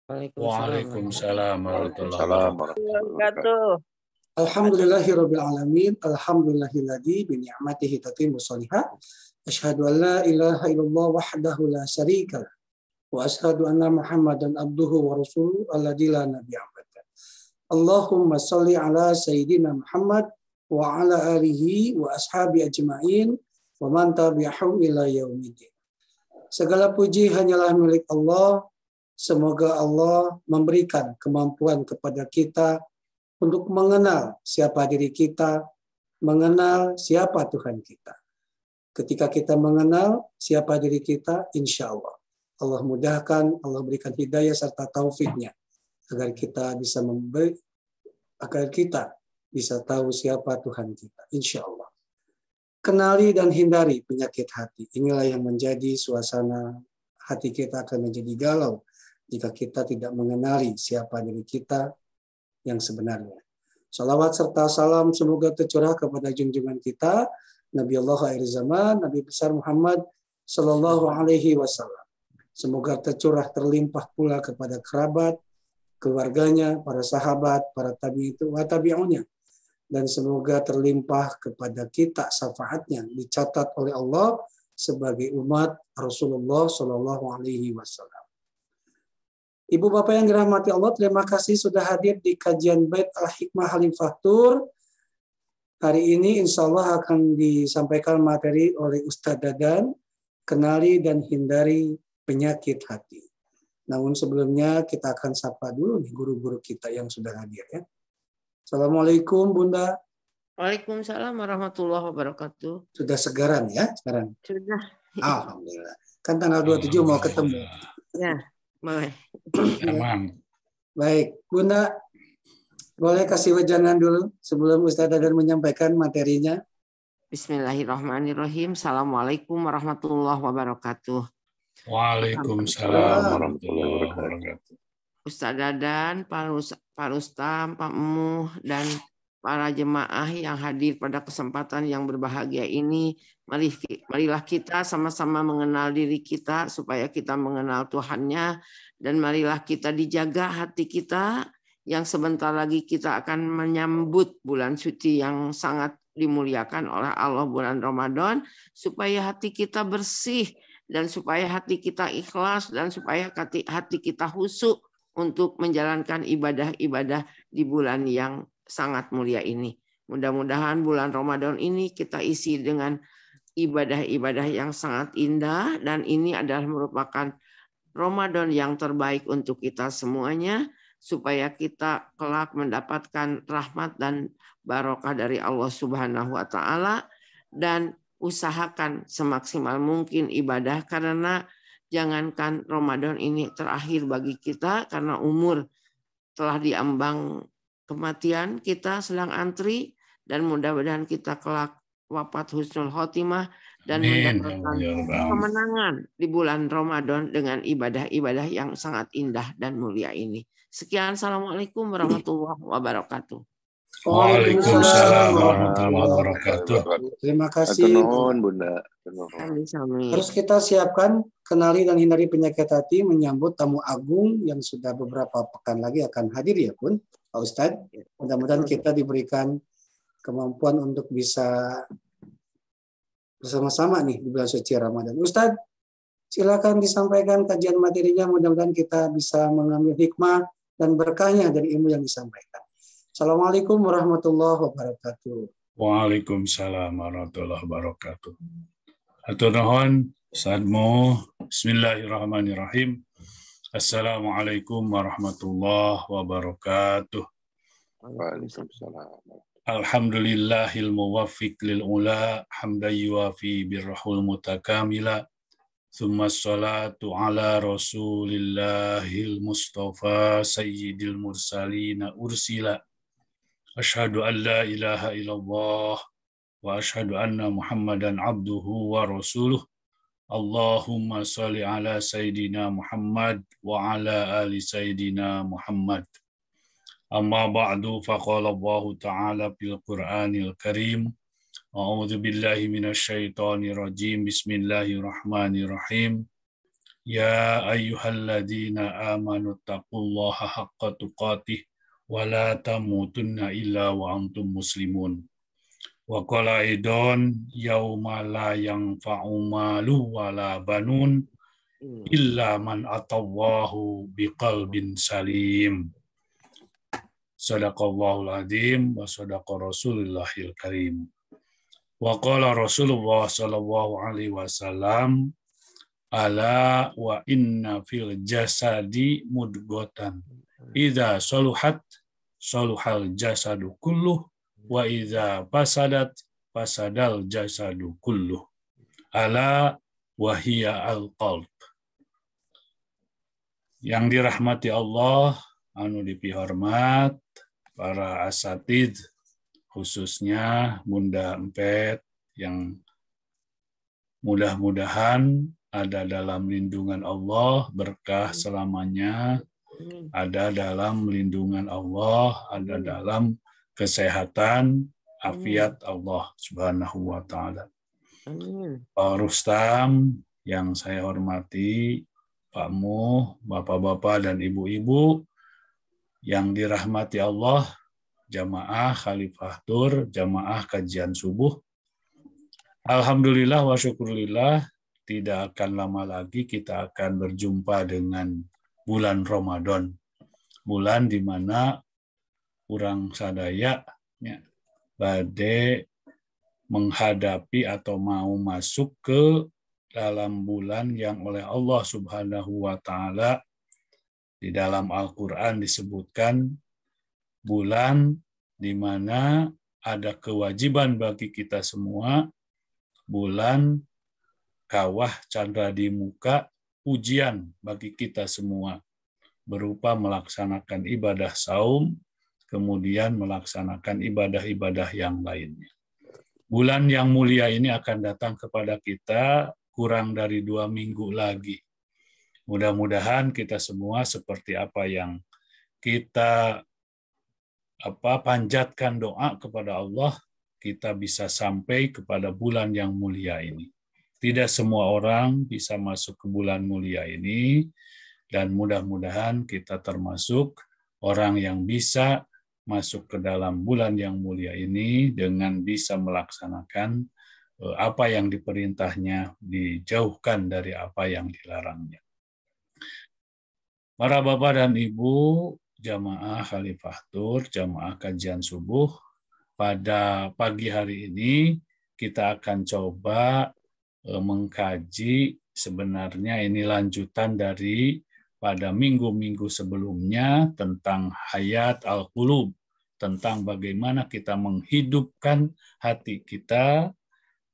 Waalaikumsalam Waalaikumsalam warahmatullahi Waalaikumsalam wabarakatuh. warahmatullahi wabarakatuh. Alhamdulillahirabbil alamin. Alhamdulillahilladzi bi ni'matihi tatimmu shalihat. Asyhadu an la ilaha illallah wahdahu la syarika lah. Wa asyhadu anna Muhammadan abduhu wa rasuluhu alladzi la nabiyya ba'da. Allahumma shalli ala sayyidina Muhammad wa ala alihi wa ashabi ajma'in wa man tabi'ahum ila yaumiddin. Segala puji hanyalah milik Allah. Semoga Allah memberikan kemampuan kepada kita untuk mengenal siapa diri kita, mengenal siapa Tuhan kita. Ketika kita mengenal siapa diri kita, insya Allah Allah mudahkan, Allah berikan hidayah serta taufiknya agar kita bisa tahu siapa Tuhan kita, insya Allah. Kenali dan hindari penyakit hati. Inilah yang menjadi suasana hati kita akan menjadi galau jika kita tidak mengenali siapa diri kita yang sebenarnya. Salawat serta salam semoga tercurah kepada junjungan kita, Nabi Allah akhir zaman, Nabi besar Muhammad Sallallahu Alaihi Wasallam. Semoga tercurah terlimpah pula kepada kerabat, keluarganya, para sahabat, para tabi'unnya. Dan semoga terlimpah kepada kita syafaatnya dicatat oleh Allah sebagai umat Rasulullah Sallallahu Alaihi Wasallam. Ibu Bapak yang dirahmati Allah, terima kasih sudah hadir di kajian Bait Al-Hikmah Halifath Tour. Hari ini insya Allah akan disampaikan materi oleh Ustadz Dadan, kenali dan hindari penyakit hati. Namun sebelumnya kita akan sapa dulu nih guru-guru kita yang sudah hadir ya. Assalamualaikum Bunda. Waalaikumsalam warahmatullahi wabarakatuh. Sudah segaran ya sekarang? Sudah. Alhamdulillah. Kan tanggal 27 mau ketemu. Ya. Boleh. Baik, Bunda, boleh kasih wejangan dulu sebelum Ustaz Dadan menyampaikan materinya. Bismillahirrahmanirrahim. Assalamualaikum warahmatullahi wabarakatuh. Waalaikumsalam warahmatullahi wabarakatuh. Ustaz Dadan, Pak Rustam, Pak Muh, dan para jemaah yang hadir pada kesempatan yang berbahagia ini, marilah kita sama-sama mengenal diri kita supaya kita mengenal Tuhannya, dan marilah kita dijaga hati kita yang sebentar lagi kita akan menyambut bulan suci yang sangat dimuliakan oleh Allah, bulan Ramadan, supaya hati kita bersih dan supaya hati kita ikhlas dan supaya hati kita khusyuk untuk menjalankan ibadah-ibadah di bulan yang sangat mulia ini. Mudah-mudahan bulan Ramadan ini kita isi dengan ibadah-ibadah yang sangat indah, dan ini adalah merupakan Ramadan yang terbaik untuk kita semuanya, supaya kita kelak mendapatkan rahmat dan barokah dari Allah Subhanahu wa taala. Dan usahakan semaksimal mungkin ibadah, karena jangankan Ramadan ini terakhir bagi kita karena umur telah diambang kematian, kita sedang antri, dan mudah-mudahan kita kelak wafat husnul khotimah dan mendapatkan kemenangan di bulan Ramadan dengan ibadah-ibadah yang sangat indah dan mulia ini. Sekian, assalamualaikum warahmatullahi wabarakatuh. Waalaikumsalam warahmatullahi wabarakatuh. Terima kasih. Bunda. Terus kita siapkan kenali dan hindari penyakit hati, menyambut tamu agung yang sudah beberapa pekan lagi akan hadir ya Bun, Pak Ustadz. Mudah-mudahan kita diberikan kemampuan untuk bisa bersama-sama nih di bulan suci Ramadan. Ustadz, silakan disampaikan kajian materinya, mudah-mudahan kita bisa mengambil hikmah dan berkahnya dari ilmu yang disampaikan. Assalamualaikum warahmatullahi wabarakatuh. Waalaikumsalam warahmatullahi wabarakatuh. Hatur nuhun, sadmo. Bismillahirrahmanirrahim. Assalamualaikum warahmatullahi wabarakatuh. Waalaikumsalam. Alhamdulillahil muwaffiq lil ula hamdan yuwafi birrahul mutakamila. Tsumma sholatu ala rasulillahil mustafa sayyidil mursalina ursila. Asyhadu an la ilaha illallah wa asyhadu anna Muhammadan abduhu wa rasuluh. Allahumma sholli ala sayyidina Muhammad wa ala ali sayyidina Muhammad. Amma ba'du, faqala Allah ta'ala fil Qur'anil Karim. A'udzu billahi minasy syaithanir rajim. Bismillahirrahmanirrahim. Ya ayyuhalladzina amanu taqullaha haqqa tuqatih wa la tamutunna illa wa antum muslimun. Wa qala idon yauma la yanfa'u malu wa la banun illa man atallahi biqalbin salim. Sadaqallahul adzim wa sadaqa Rasulullahil karim. Wa qala Rasulullah sallallahu alaihi wasallam ala wa inna fil jasadi mudghatan idza saluhat saluhal jasadu kulluh wa idza fasadat fasadal jasadu kulluh ala wa hiya al-qalb. Yang dirahmati Allah, anu dipihormat para asatid, khususnya Bunda Empet yang mudah-mudahan ada dalam lindungan Allah, berkah selamanya, ada dalam lindungan Allah, ada dalam kesehatan, afiat Allah Subhanahu wa Ta'ala. Pak Rustam yang saya hormati, Pak Muh, Bapak-bapak dan Ibu-ibu yang dirahmati Allah, jamaah Khalifah Tur, jamaah kajian subuh. Alhamdulillah wa syukurillah, tidak akan lama lagi kita akan berjumpa dengan bulan Ramadan. Bulan di mana urang sadaya bade menghadapi atau mau masuk ke dalam bulan yang oleh Allah Subhanahu wa Ta'ala di dalam Al-Quran disebutkan bulan di mana ada kewajiban bagi kita semua, bulan kawah candra di muka, ujian bagi kita semua, berupa melaksanakan ibadah saum, kemudian melaksanakan ibadah-ibadah yang lainnya. Bulan yang mulia ini akan datang kepada kita kurang dari 2 minggu lagi. Mudah-mudahan kita semua seperti apa yang kita panjatkan doa kepada Allah, kita bisa sampai kepada bulan yang mulia ini. Tidak semua orang bisa masuk ke bulan mulia ini, dan mudah-mudahan kita termasuk orang yang bisa masuk ke dalam bulan yang mulia ini dengan bisa melaksanakan apa yang diperintahnya, dijauhkan dari apa yang dilarangnya. Para Bapak dan Ibu, jamaah Khalifah Tur, jamaah kajian subuh, pada pagi hari ini kita akan coba mengkaji, sebenarnya ini lanjutan dari pada minggu-minggu sebelumnya tentang hayat al-qulub, tentang bagaimana kita menghidupkan hati kita,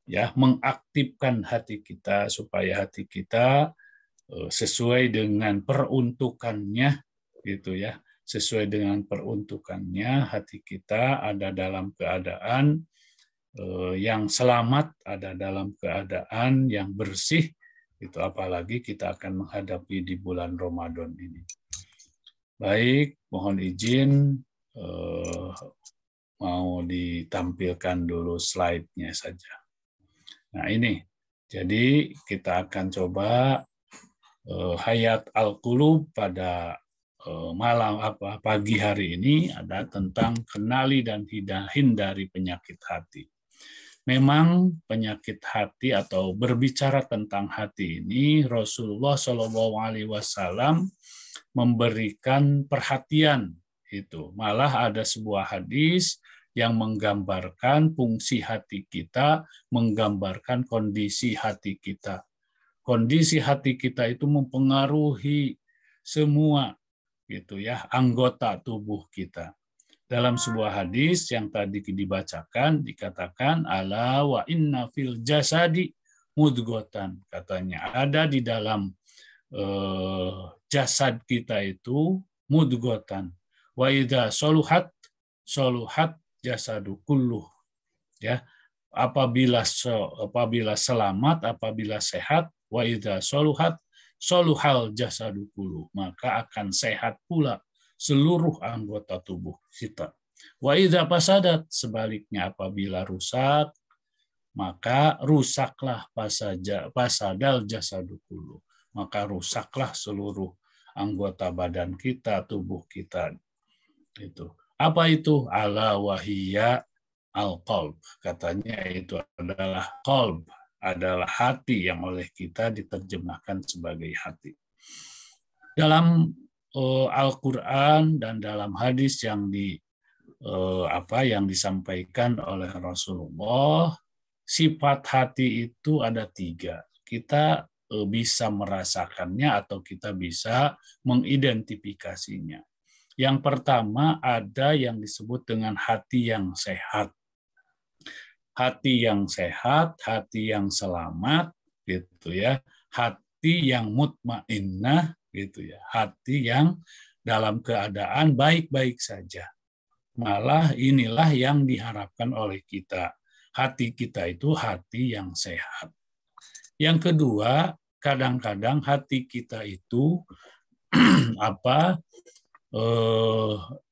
ya, mengaktifkan hati kita supaya hati kita sesuai dengan peruntukannya, gitu ya. Sesuai dengan peruntukannya, hati kita ada dalam keadaan yang selamat, ada dalam keadaan yang bersih, itu apalagi kita akan menghadapi di bulan Ramadan ini. Baik, mohon izin mau ditampilkan dulu slide-nya saja. Nah ini, jadi kita akan coba hayat al-qulub pada malam pagi hari ini ada tentang kenali dan hindari penyakit hati. Memang penyakit hati atau berbicara tentang hati ini Rasulullah SAW memberikan perhatian itu. Malah ada sebuah hadis yang menggambarkan fungsi hati kita, menggambarkan kondisi hati kita. Kondisi hati kita itu mempengaruhi semua gitu ya, anggota tubuh kita. Dalam sebuah hadis yang tadi dibacakan dikatakan ala wa inna fil jasadi mudghatan, katanya ada di dalam jasad kita itu mudghatan wa idza saluhat jasadu kulluh, ya, apabila selamat, apabila sehat, wa idza saluhat saluhal jasadu kulluh, maka akan sehat pula seluruh anggota tubuh kita. Wa idza fasadat, sebaliknya apabila rusak, maka rusaklah fasadal jasadu kulluh, maka rusaklah seluruh anggota badan kita, tubuh kita. Itu. Apa itu? Ala wahiyya al-qalb. Katanya itu adalah qalb, adalah hati yang oleh kita diterjemahkan sebagai hati. Dalam Al-Qur'an dan dalam hadis yang yang disampaikan oleh Rasulullah, sifat hati itu ada 3. Kita bisa merasakannya atau kita bisa mengidentifikasinya. Yang pertama ada yang disebut dengan hati yang sehat. Hati yang sehat, hati yang selamat, gitu ya. Hati yang mutmainnah, gitu ya. Hati yang dalam keadaan baik-baik saja. Malah inilah yang diharapkan oleh kita. Hati kita itu hati yang sehat. Yang kedua, kadang-kadang hati kita itu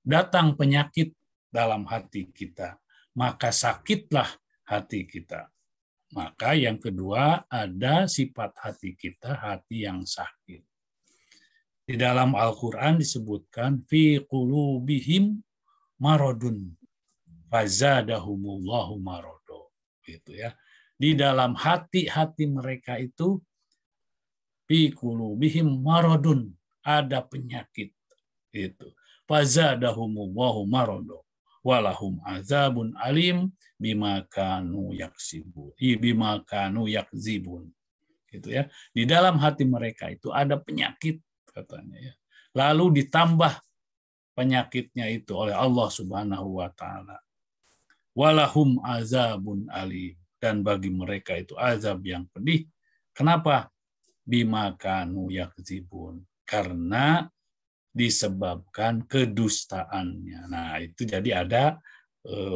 datang penyakit dalam hati kita, maka sakitlah hati kita. Maka yang kedua ada sifat hati kita, hati yang sakit. Di dalam Al-Qur'an disebutkan fi qulubihim maradun fazadahumullahu marado, gitu ya. Di dalam hati-hati mereka itu fi qulubihim maradun, ada penyakit. Itu fazadahumullahu marado walahum azabun alim bima kanu yakzibun, gitu ya. Di dalam hati mereka itu ada penyakit katanya ya. Lalu ditambah penyakitnya itu oleh Allah Subhanahu wa taala. Walahum azabun alim, dan bagi mereka itu azab yang pedih. Kenapa? Bima kanu yakzibun, karena disebabkan kedustaannya. Nah, itu jadi ada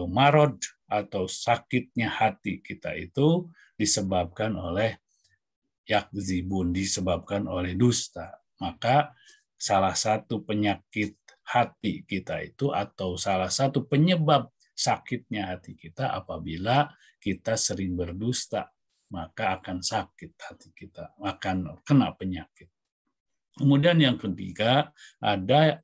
marad atau sakitnya hati kita itu disebabkan oleh yakzibun, disebabkan oleh dusta. Maka salah satu penyakit hati kita itu atau salah satu penyebab sakitnya hati kita apabila kita sering berdusta, maka akan sakit hati kita, akan kena penyakit. Kemudian yang ketiga ada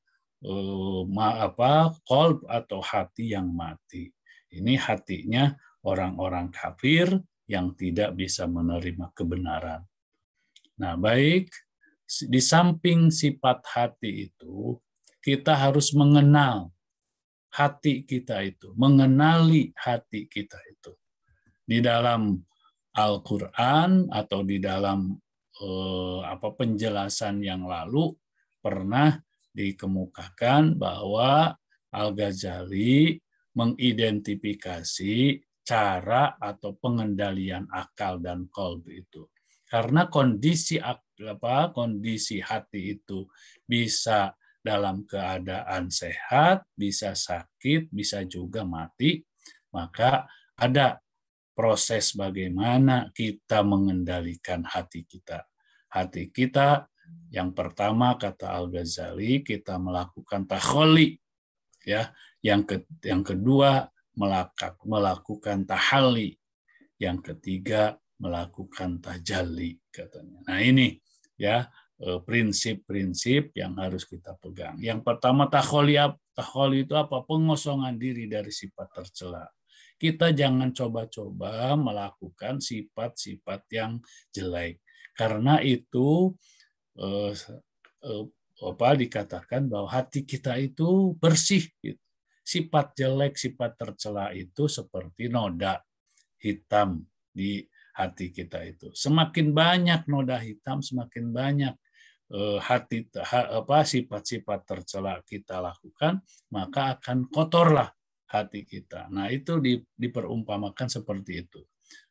qalb atau hati yang mati. Ini hatinya orang-orang kafir yang tidak bisa menerima kebenaran. Nah, baik, di samping sifat hati itu, kita harus mengenal hati kita itu, mengenali hati kita itu. Di dalam Al-Qur'an atau di dalam penjelasan yang lalu pernah dikemukakan bahwa Al-Ghazali mengidentifikasi cara atau pengendalian akal dan qalb itu. Karena kondisi hati itu bisa dalam keadaan sehat, bisa sakit, bisa juga mati, maka ada proses bagaimana kita mengendalikan hati kita. Hati kita yang pertama kata Al-Ghazali kita melakukan takholi, ya. Yang kedua melakukan tahalli, yang ketiga melakukan tajalli katanya. Nah, ini ya prinsip-prinsip yang harus kita pegang. Yang pertama takholi itu apa? Pengosongan diri dari sifat tercela. Kita jangan coba-coba melakukan sifat-sifat yang jelek. Karena itu dikatakan bahwa hati kita itu bersih. Sifat jelek, sifat tercela itu seperti noda hitam di hati kita itu. Semakin banyak noda hitam, semakin banyak sifat-sifat tercela kita lakukan, maka akan kotorlah hati kita. Nah, itu diperumpamakan seperti itu.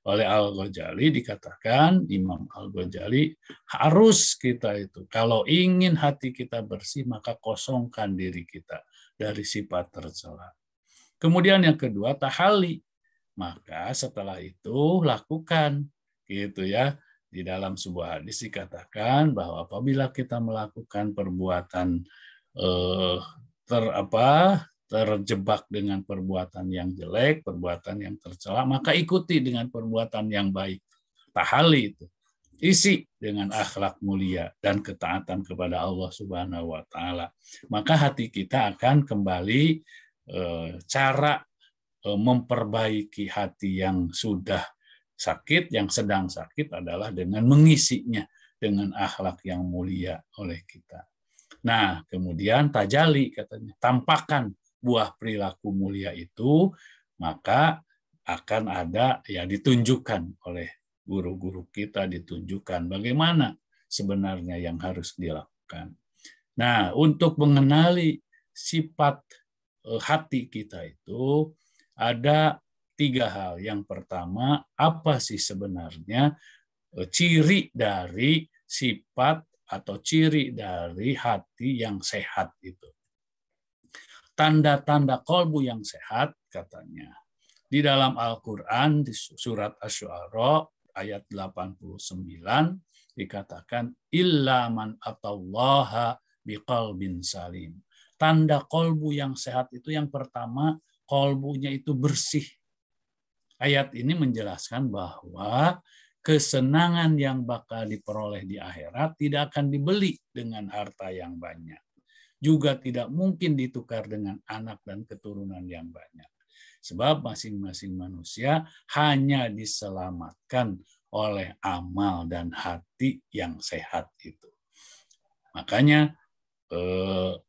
Oleh Al-Ghazali dikatakan, Imam Al-Ghazali, harus kita itu, kalau ingin hati kita bersih, maka kosongkan diri kita dari sifat tercela. Kemudian yang kedua, tahalli. Maka setelah itu lakukan, gitu ya. Di dalam sebuah hadis dikatakan bahwa apabila kita melakukan perbuatan terjebak dengan perbuatan yang jelek, perbuatan yang tercela, maka ikuti dengan perbuatan yang baik. Tahalli itu. isi dengan akhlak mulia dan ketaatan kepada Allah Subhanahu wa taala. Maka hati kita akan kembali cara memperbaiki hati yang sudah sakit, yang sedang sakit adalah dengan mengisinya dengan akhlak yang mulia oleh kita. Nah, kemudian tajali katanya, tampakkan buah perilaku mulia itu, maka akan ada ya ditunjukkan oleh guru-guru kita, ditunjukkan bagaimana sebenarnya yang harus dilakukan. Nah, untuk mengenali sifat hati kita itu ada 3 hal. Yang pertama, apa sih sebenarnya ciri dari sifat atau ciri dari hati yang sehat itu. Tanda-tanda kolbu yang sehat katanya. Di dalam Al-Quran, di surat Asy-Syu'ara, ayat 89, dikatakan, illa man atallaha biqalbin salim. Tanda kolbu yang sehat itu yang pertama, kolbunya itu bersih. Ayat ini menjelaskan bahwa kesenangan yang bakal diperoleh di akhirat tidak akan dibeli dengan harta yang banyak. Juga tidak mungkin ditukar dengan anak dan keturunan yang banyak. Sebab masing-masing manusia hanya diselamatkan oleh amal dan hati yang sehat itu. Makanya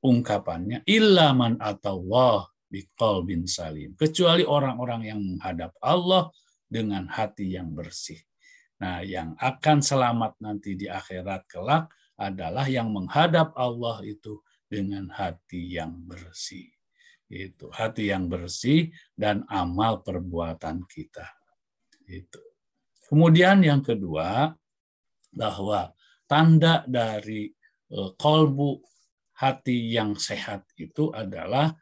ungkapannya illa man atallah biqalbin salim. Kecuali orang-orang yang menghadap Allah dengan hati yang bersih. Nah, yang akan selamat nanti di akhirat kelak adalah yang menghadap Allah itu dengan hati yang bersih. Itu hati yang bersih dan amal perbuatan kita. Itu. Kemudian yang kedua, bahwa tanda dari kolbu hati yang sehat itu adalah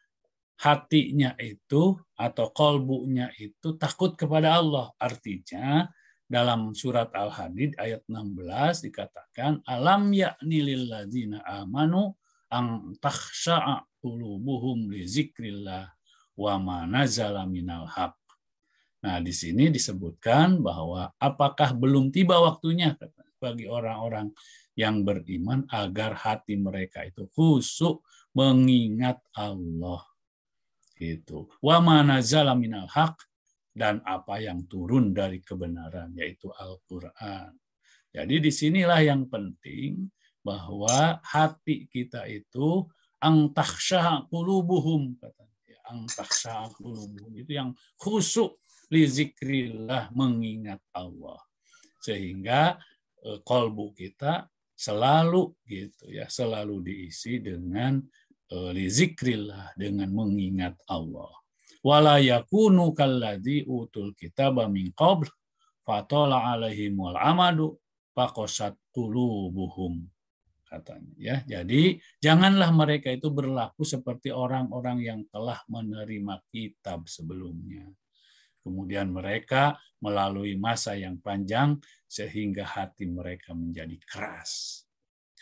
hatinya itu atau kolbunya itu takut kepada Allah. Artinya dalam surat Al-Hadid ayat 16 dikatakan alam ya'ni lil ladzina amanu an takhsha'a qulubuhum li zikrillah wa ma nazala minal haq. Nah, di sini disebutkan bahwa apakah belum tiba waktunya bagi orang-orang yang beriman agar hati mereka itu khusyuk mengingat Allah. Gitu. Wa ma nazala minal haq, dan apa yang turun dari kebenaran yaitu Al-Qur'an. Jadi disinilah yang penting bahwa hati kita itu ang takhsha qulubuhum katanya. Ang takhsha qulubuhum itu yang khusyuk li zikrillah, mengingat Allah. Sehingga kolbu kita selalu gitu ya, selalu diisi dengan li zikrillah, dengan mengingat Allah. Wala yakunu kalladzi utul kitaba min qabl fatala alaihimul amadu faqasat qulubuhum katanya ya. Jadi janganlah mereka itu berlaku seperti orang-orang yang telah menerima kitab sebelumnya. Kemudian mereka melalui masa yang panjang sehingga hati mereka menjadi keras.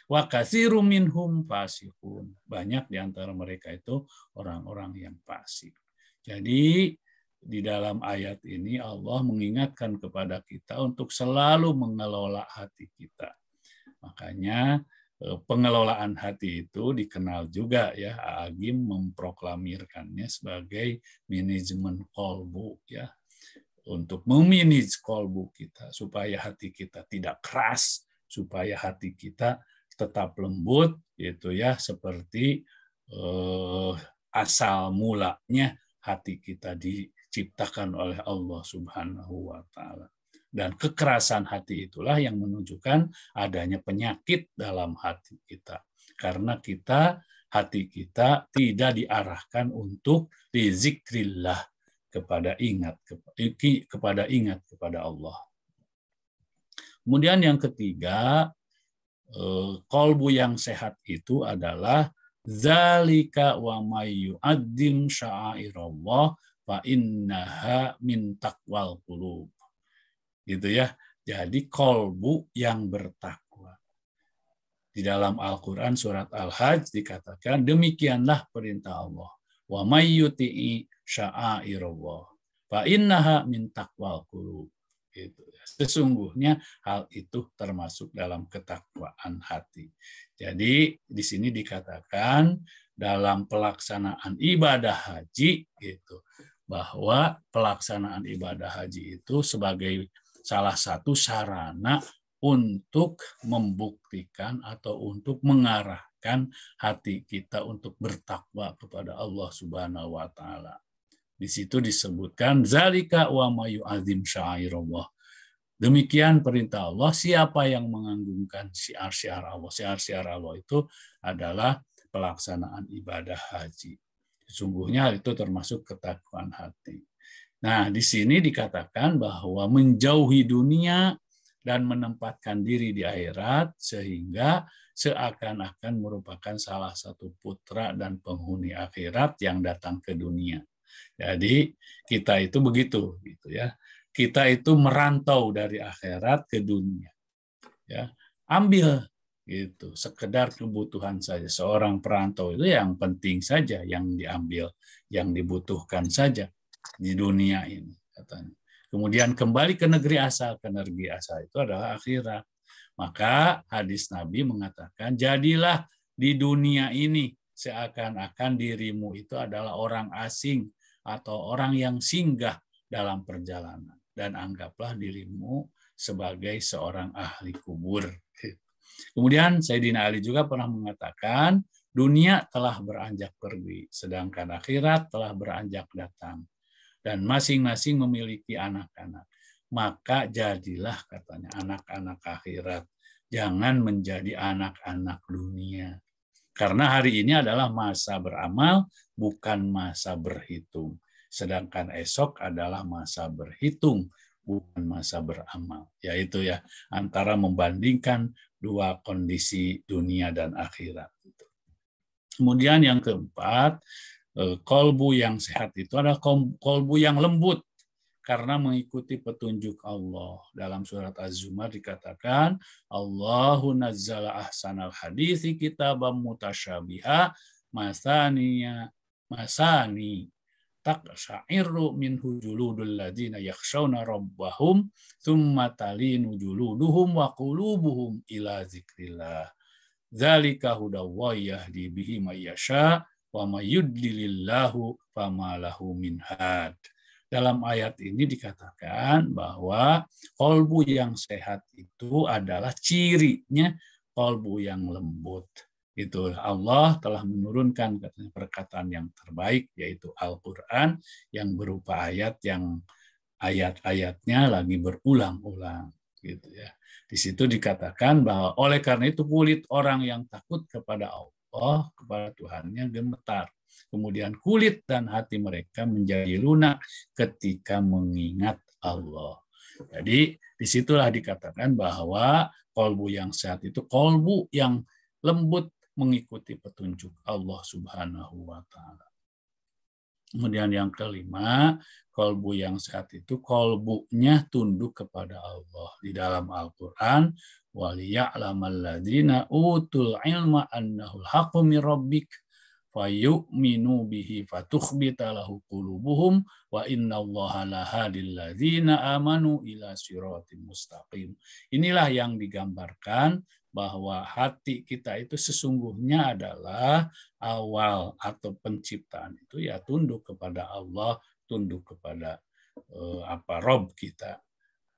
Wa katsirum minhum fasiqun. Banyak di antara mereka itu orang-orang yang fasik. Jadi di dalam ayat ini Allah mengingatkan kepada kita untuk selalu mengelola hati kita. Makanya pengelolaan hati itu dikenal juga ya, Agim memproklamirkannya sebagai manajemen kolbu ya, untuk memanage kolbu kita supaya hati kita tidak keras, supaya hati kita tetap lembut gitu ya, seperti asal mulanya hati kita diciptakan oleh Allah Subhanahu wa taala. Dan kekerasan hati itulah yang menunjukkan adanya penyakit dalam hati kita. Karena hati kita tidak diarahkan untuk dizikrillah, kepada ingat kepada Allah. Kemudian yang ketiga, kolbu yang sehat itu adalah zalika wa may yu'azzim sya'airallah fa innaha min taqwal qulub. Gitu ya. Jadi kolbu yang bertakwa. Di dalam Al-Qur'an surat Al-Hajj dikatakan demikianlah perintah Allah. Wa may yuti'i sya'airallah fa innaha min taqwal qulub. Gitu. Sesungguhnya hal itu termasuk dalam ketakwaan hati. Jadi di sini dikatakan dalam pelaksanaan ibadah haji gitu, bahwa pelaksanaan ibadah haji itu sebagai salah satu sarana untuk membuktikan atau untuk mengarahkan hati kita untuk bertakwa kepada Allah Subhanahu wa taala. Di situ disebutkan zalika wa may yu'azzim sya'airallah. Demikian perintah Allah, siapa yang mengagungkan syiar-syiar Allah. Syiar-syiar Allah itu adalah pelaksanaan ibadah haji. Sesungguhnya itu termasuk ketakwaan hati. Nah, di sini dikatakan bahwa menjauhi dunia dan menempatkan diri di akhirat sehingga seakan-akan merupakan salah satu putra dan penghuni akhirat yang datang ke dunia. Jadi kita itu begitu gitu ya. Kita itu merantau dari akhirat ke dunia. Ya, ambil gitu, sekedar kebutuhan saja. Seorang perantau itu yang penting saja yang diambil, yang dibutuhkan saja di dunia ini katanya. Kemudian kembali ke negeri asal, ke negeri asal itu adalah akhirat. Maka hadis Nabi mengatakan, jadilah di dunia ini seakan-akan dirimu itu adalah orang asing atau orang yang singgah dalam perjalanan. Dan anggaplah dirimu sebagai seorang ahli kubur. Kemudian Sayyidina Ali juga pernah mengatakan, dunia telah beranjak pergi, sedangkan akhirat telah beranjak datang. Dan masing-masing memiliki anak-anak. Maka jadilah katanya anak-anak akhirat. Jangan menjadi anak-anak dunia. Karena hari ini adalah masa beramal, bukan masa berhitung. Sedangkan esok adalah masa berhitung, bukan masa beramal. Yaitu ya, antara membandingkan dua kondisi dunia dan akhirat. Kemudian yang keempat, kolbu yang sehat itu adalah kolbu yang lembut, karena mengikuti petunjuk Allah. Dalam surat Az-Zumar dikatakan, Allahu nazzala ahsanal hadithi kitabam mutasyabiha masani taqsha'iru minhu juludul ladzina yakhshawna rabbahum thumma talinu juluduhum wa qulubuhum ila zikrillah. Dzalika hudallahi yahdi bihi may yasha wa may yudlilillahu fama lahu min had. Dalam ayat ini dikatakan bahwa kolbu yang sehat itu adalah cirinya kolbu yang lembut. Itu Allah telah menurunkan katanya perkataan yang terbaik, yaitu Al-Quran yang berupa ayat yang ayat-ayatnya lagi berulang-ulang. Gitu ya. Di situ dikatakan bahwa oleh karena itu kulit orang yang takut kepada Allah, kepada Tuhannya gemetar. Kemudian kulit dan hati mereka menjadi lunak ketika mengingat Allah. Jadi disitulah dikatakan bahwa kolbu yang sehat itu kolbu yang lembut mengikuti petunjuk Allah Subhanahu wa taala. Kemudian yang kelima, kolbu yang sehat itu kolbunya tunduk kepada Allah. Di dalam Al-Quran, وَلِيَعْلَمَ الَّذِينَ أُوتُوا الْعِلْمَ أَنَّهُ الْحَقُّ مِنْ رَبِّكَ فَيُؤْمِنُوا بِهِ فَتُخْبِتَ لَهُ قُلُوبُهُمْ وَإِنَّ اللَّهَ لَهَادِي الَّذِينَ آمَنُوا إِلَى صِرَاطٍ مُسْتَقِيمٍ. Inilah yang digambarkan bahwa hati kita itu sesungguhnya adalah awal atau penciptaan itu ya tunduk kepada Allah, tunduk kepada Rob kita.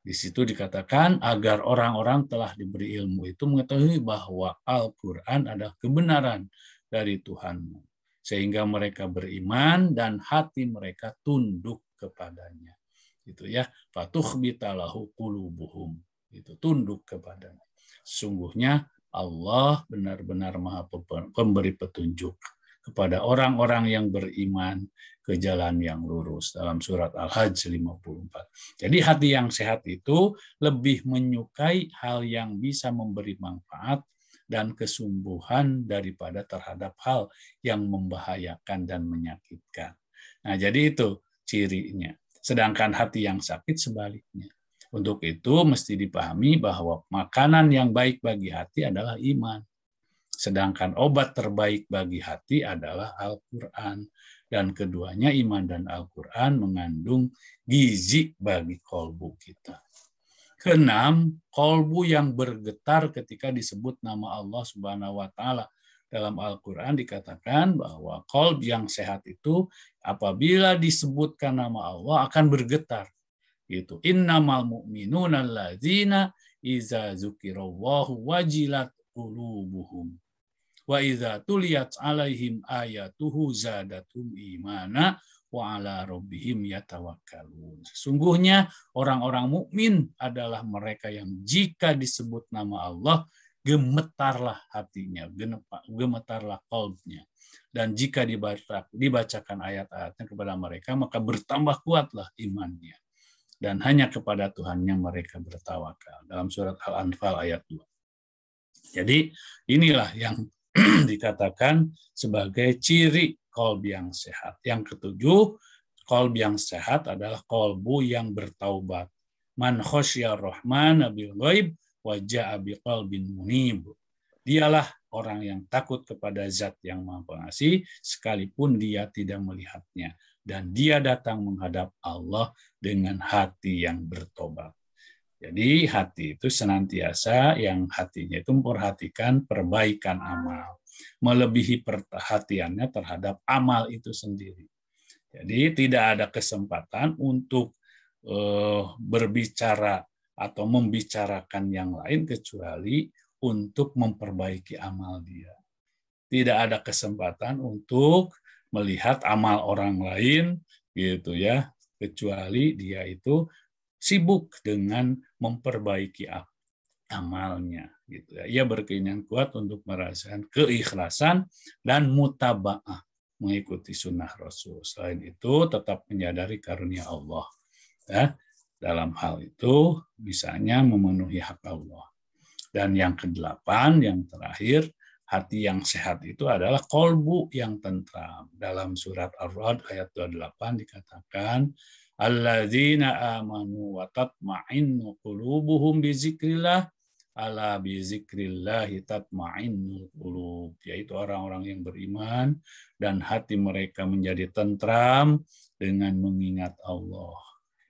Di situ dikatakan agar orang-orang telah diberi ilmu itu mengetahui bahwa Al-Quran adalah kebenaran dari Tuhanmu, sehingga mereka beriman dan hati mereka tunduk kepadanya. Gitu ya, fatukhbita lahu qulubuhum, itu tunduk kepadanya. Sungguhnya Allah benar-benar Maha Pemberi petunjuk kepada orang-orang yang beriman ke jalan yang lurus, dalam surat Al-Hajj 54. Jadi hati yang sehat itu lebih menyukai hal yang bisa memberi manfaat dan kesembuhan daripada terhadap hal yang membahayakan dan menyakitkan. Nah, jadi itu cirinya. Sedangkan hati yang sakit sebaliknya. Untuk itu mesti dipahami bahwa makanan yang baik bagi hati adalah iman. Sedangkan obat terbaik bagi hati adalah Al-Quran. Dan keduanya iman dan Al-Quran mengandung gizi bagi kolbu kita. Keenam, kolbu yang bergetar ketika disebut nama Allah Subhanahu wa taala. Dalam Al-Qur'an dikatakan bahwa kolb yang sehat itu apabila disebutkan nama Allah akan bergetar. Gitu. Innamal mu'minuna alladzina iza dzukirallahu wajilat qulubuhum wa idza tuliyat alaihim ayatuhu zadatum imana wa ala rabbihim yatawakkalun. Sesungguhnya orang-orang mukmin adalah mereka yang jika disebut nama Allah gemetarlah hatinya, gemetarlah qalbnya. Dan jika dibacakan ayat-ayatnya kepada mereka maka bertambah kuatlah imannya. Dan hanya kepada Tuhannya mereka bertawakal. Dalam surat Al-Anfal ayat 2. Jadi inilah yang dikatakan sebagai ciri qalb yang sehat. Yang ketujuh, qalb yang sehat adalah qalbu yang bertaubat. Man khosyar rahman bil ghaib wa ja'a biqalbin munib. Dialah orang yang takut kepada Zat yang Maha Pengasih sekalipun dia tidak melihatnya, dan dia datang menghadap Allah dengan hati yang bertobat. Jadi hati itu senantiasa yang hatinya itu memperhatikan perbaikan amal, melebihi perhatiannya terhadap amal itu sendiri. Jadi tidak ada kesempatan untuk berbicara atau membicarakan yang lain kecuali untuk memperbaiki amal dia. Tidak ada kesempatan untuk melihat amal orang lain gitu ya, kecuali dia itu sibuk dengan memperbaiki amalnya gitu ya. Ia berkeinginan kuat untuk merasakan keikhlasan dan mutaba'ah, mengikuti sunnah Rasul. Selain itu tetap menyadari karunia Allah ya. Dalam hal itu misalnya memenuhi hak Allah. Dan yang kedelapan, yang terakhir, hati yang sehat itu adalah kolbu yang tentram. Dalam surat Ar-Ra'd ayat 28 dikatakan, alladzina amanu wa tatma'innu qulubuhum bi zikrillah, ala bi zikrillah tatma'innul qulub. Yaitu orang-orang yang beriman dan hati mereka menjadi tentram dengan mengingat Allah.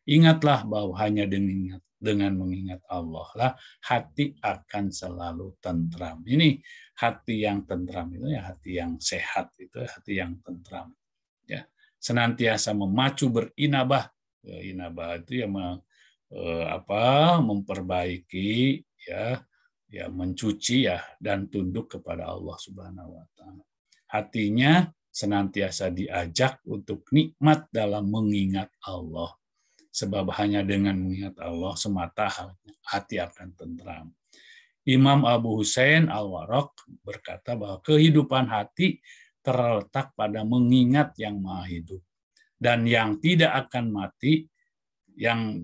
Ingatlah bahwa hanya dengan mengingat Allah lah hati akan selalu tentram. Ini hati yang tentram itu ya hati yang sehat, itu hati yang tentram. Ya, senantiasa memacu berinabah. Inabah itu ya memperbaiki ya mencuci ya dan tunduk kepada Allah Subhanahu wa taala. Hatinya senantiasa diajak untuk nikmat dalam mengingat Allah. Sebab hanya dengan mengingat Allah semata hati akan tentram. Imam Abu Husain Al-Warraq berkata bahwa kehidupan hati terletak pada mengingat yang maha hidup dan yang tidak akan mati, yang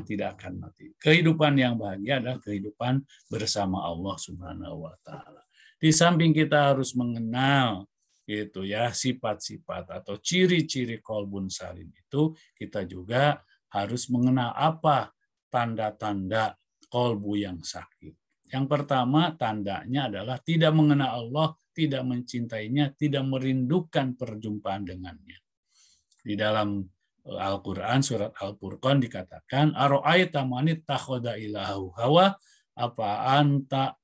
tidak akan mati. Kehidupan yang bahagia adalah kehidupan bersama Allah Subhanahu wa taala. Di samping kita harus mengenal gitu ya sifat-sifat atau ciri-ciri qalbun salim itu, kita juga harus mengenal apa tanda-tanda qalbu yang sakit. Yang pertama tandanya adalah tidak mengenal Allah, tidak mencintainya, tidak merindukan perjumpaan dengannya. Di dalam Al-Quran, surat Al-Furqan dikatakan, Aro'aita manit takhoda ilahu hawa, apa anta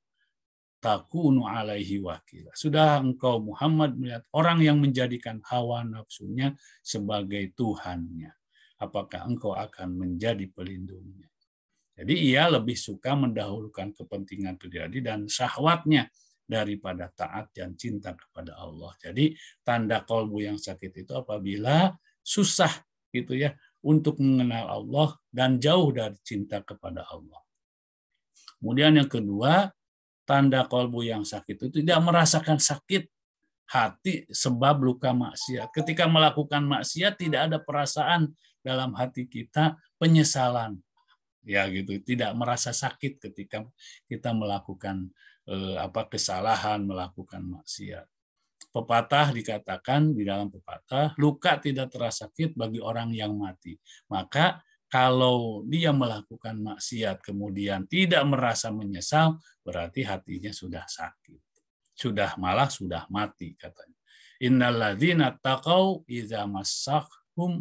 takunu alaihi wakila. Sudah engkau Muhammad melihat orang yang menjadikan hawa nafsunya sebagai Tuhannya. Apakah engkau akan menjadi pelindungnya? Jadi ia lebih suka mendahulukan kepentingan pribadi dan syahwatnya daripada taat dan cinta kepada Allah. Jadi tanda qalbu yang sakit itu apabila susah gitu ya untuk mengenal Allah dan jauh dari cinta kepada Allah. Kemudian yang kedua, tanda qalbu yang sakit itu tidak merasakan sakit hati sebab luka maksiat. Ketika melakukan maksiat tidak ada perasaan dalam hati kita penyesalan, ya gitu, tidak merasa sakit ketika kita melakukan kesalahan, melakukan maksiat. Pepatah dikatakan di dalam pepatah, luka tidak terasa sakit bagi orang yang mati. Maka kalau dia melakukan maksiat kemudian tidak merasa menyesal, berarti hatinya sudah sakit, sudah mati katanya. Innalladzina taqau idza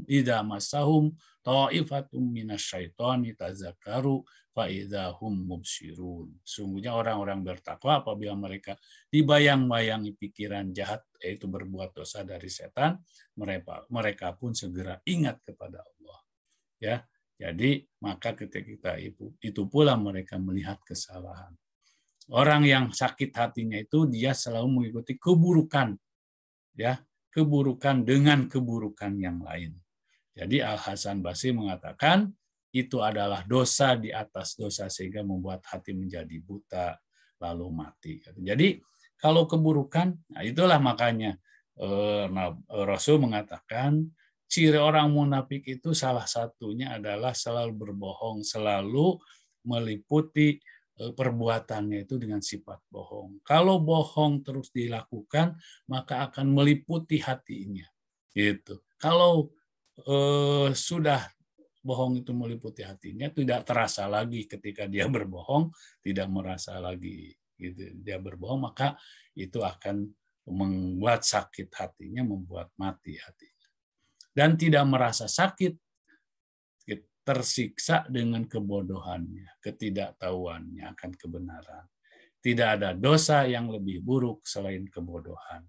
idza massahum ta'ifatum minasyaitoni tazakkaru fa idzahum mubsirun. Sungguhnya orang-orang bertakwa apabila mereka dibayang-bayangi pikiran jahat, yaitu berbuat dosa dari setan, mereka pun segera ingat kepada Allah. Ya, jadi maka ketika itu pula mereka melihat kesalahan. Orang yang sakit hatinya itu dia selalu mengikuti keburukan, ya, keburukan dengan keburukan yang lain. Jadi Al-Hasan Basri mengatakan itu adalah dosa di atas dosa sehingga membuat hati menjadi buta lalu mati. Jadi kalau keburukan, nah itulah makanya Rasul mengatakan ciri orang munafik itu salah satunya adalah selalu berbohong, selalu meliputi perbuatannya itu dengan sifat bohong. Kalau bohong terus dilakukan, maka akan meliputi hatinya. Gitu. Kalau sudah bohong itu meliputi hatinya, tidak terasa lagi ketika dia berbohong, tidak merasa lagi gitu. Dia berbohong, maka itu akan membuat sakit hatinya, membuat mati hatinya. Dan tidak merasa sakit, tersiksa dengan kebodohannya, ketidaktahuannya akan kebenaran. Tidak ada dosa yang lebih buruk selain kebodohan.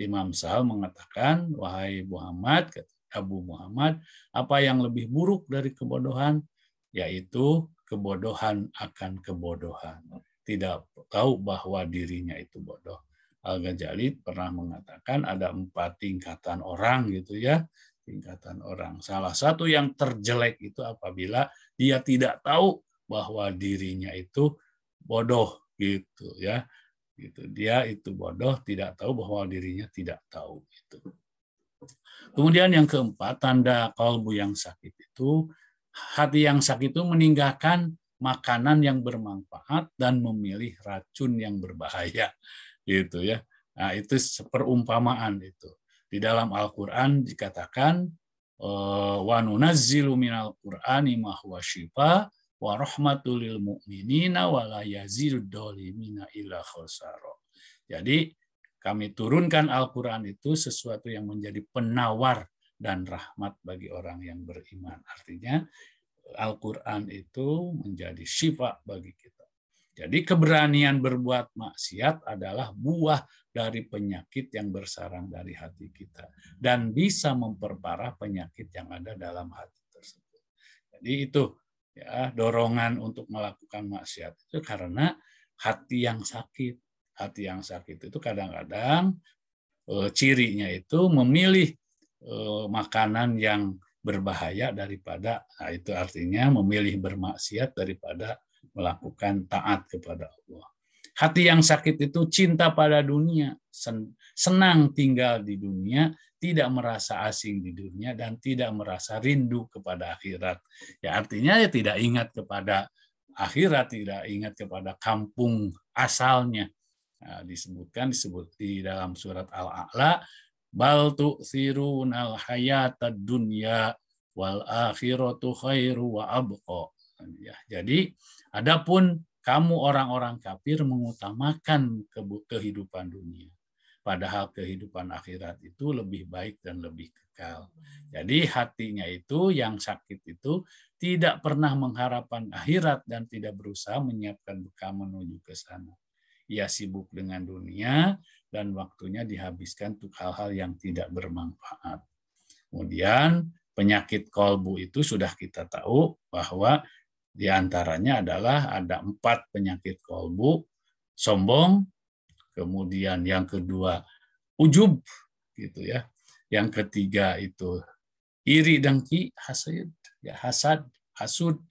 Imam Sahal mengatakan, wahai Muhammad, Abu Muhammad, apa yang lebih buruk dari kebodohan? Yaitu kebodohan akan kebodohan. Tidak tahu bahwa dirinya itu bodoh. Al-Ghazali pernah mengatakan ada 4 tingkatan orang gitu ya. Tingkatan orang. Salah satu yang terjelek itu apabila dia tidak tahu bahwa dirinya itu bodoh gitu ya. Gitu. Dia itu bodoh, tidak tahu bahwa dirinya tidak tahu gitu. Kemudian yang keempat, tanda kalbu yang sakit itu, hati yang sakit itu meninggalkan makanan yang bermanfaat dan memilih racun yang berbahaya, gitu ya. Nah, itu perumpamaan itu. Di dalam Al-Qur'an dikatakan wa nunazzilu minal Qur'ani ma huwa syifa wa rahmatul lil mu'minina wa la yazidud dhalimina illa khasara. Jadi kami turunkan Al-Quran itu sesuatu yang menjadi penawar dan rahmat bagi orang yang beriman. Artinya Al-Quran itu menjadi syifa bagi kita. Jadi keberanian berbuat maksiat adalah buah dari penyakit yang bersarang dari hati kita. Dan bisa memperparah penyakit yang ada dalam hati tersebut. Jadi itu ya dorongan untuk melakukan maksiat itu karena hati yang sakit. Hati yang sakit itu kadang-kadang cirinya itu memilih makanan yang berbahaya daripada, nah itu artinya memilih bermaksiat daripada melakukan taat kepada Allah. Hati yang sakit itu cinta pada dunia, senang tinggal di dunia, tidak merasa asing di dunia, dan tidak merasa rindu kepada akhirat. Ya artinya ya tidak ingat kepada akhirat, tidak ingat kepada kampung asalnya. Nah, disebut di dalam surat Al-A'la, bal tu'thirunal hayatad dunya wal akhiratu khairu wa abqa. Ya, jadi adapun kamu orang-orang kafir mengutamakan kehidupan dunia, padahal kehidupan akhirat itu lebih baik dan lebih kekal. Jadi hatinya itu yang sakit itu tidak pernah mengharapkan akhirat dan tidak berusaha menyiapkan bekal menuju ke sana. Ia sibuk dengan dunia dan waktunya dihabiskan untuk hal-hal yang tidak bermanfaat. Kemudian penyakit kolbu itu sudah kita tahu bahwa diantaranya adalah ada 4 penyakit kolbu, sombong, kemudian yang kedua ujub, gitu ya. Yang ketiga itu iri dengki, hasud,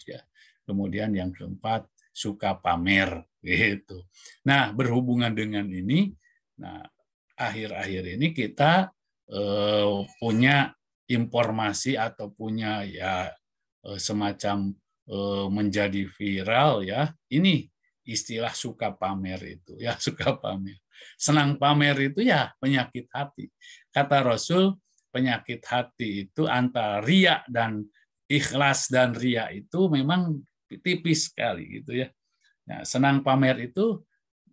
ya. Kemudian yang keempat suka pamer, gitu. Nah, berhubungan dengan ini, nah akhir-akhir ini kita punya informasi atau punya ya semacam menjadi viral ya. Ini istilah suka pamer itu ya, suka pamer. Senang pamer itu ya penyakit hati. Kata Rasul, penyakit hati itu antara riya dan ikhlas dan riya itu memang tipis sekali gitu ya. Nah, senang pamer itu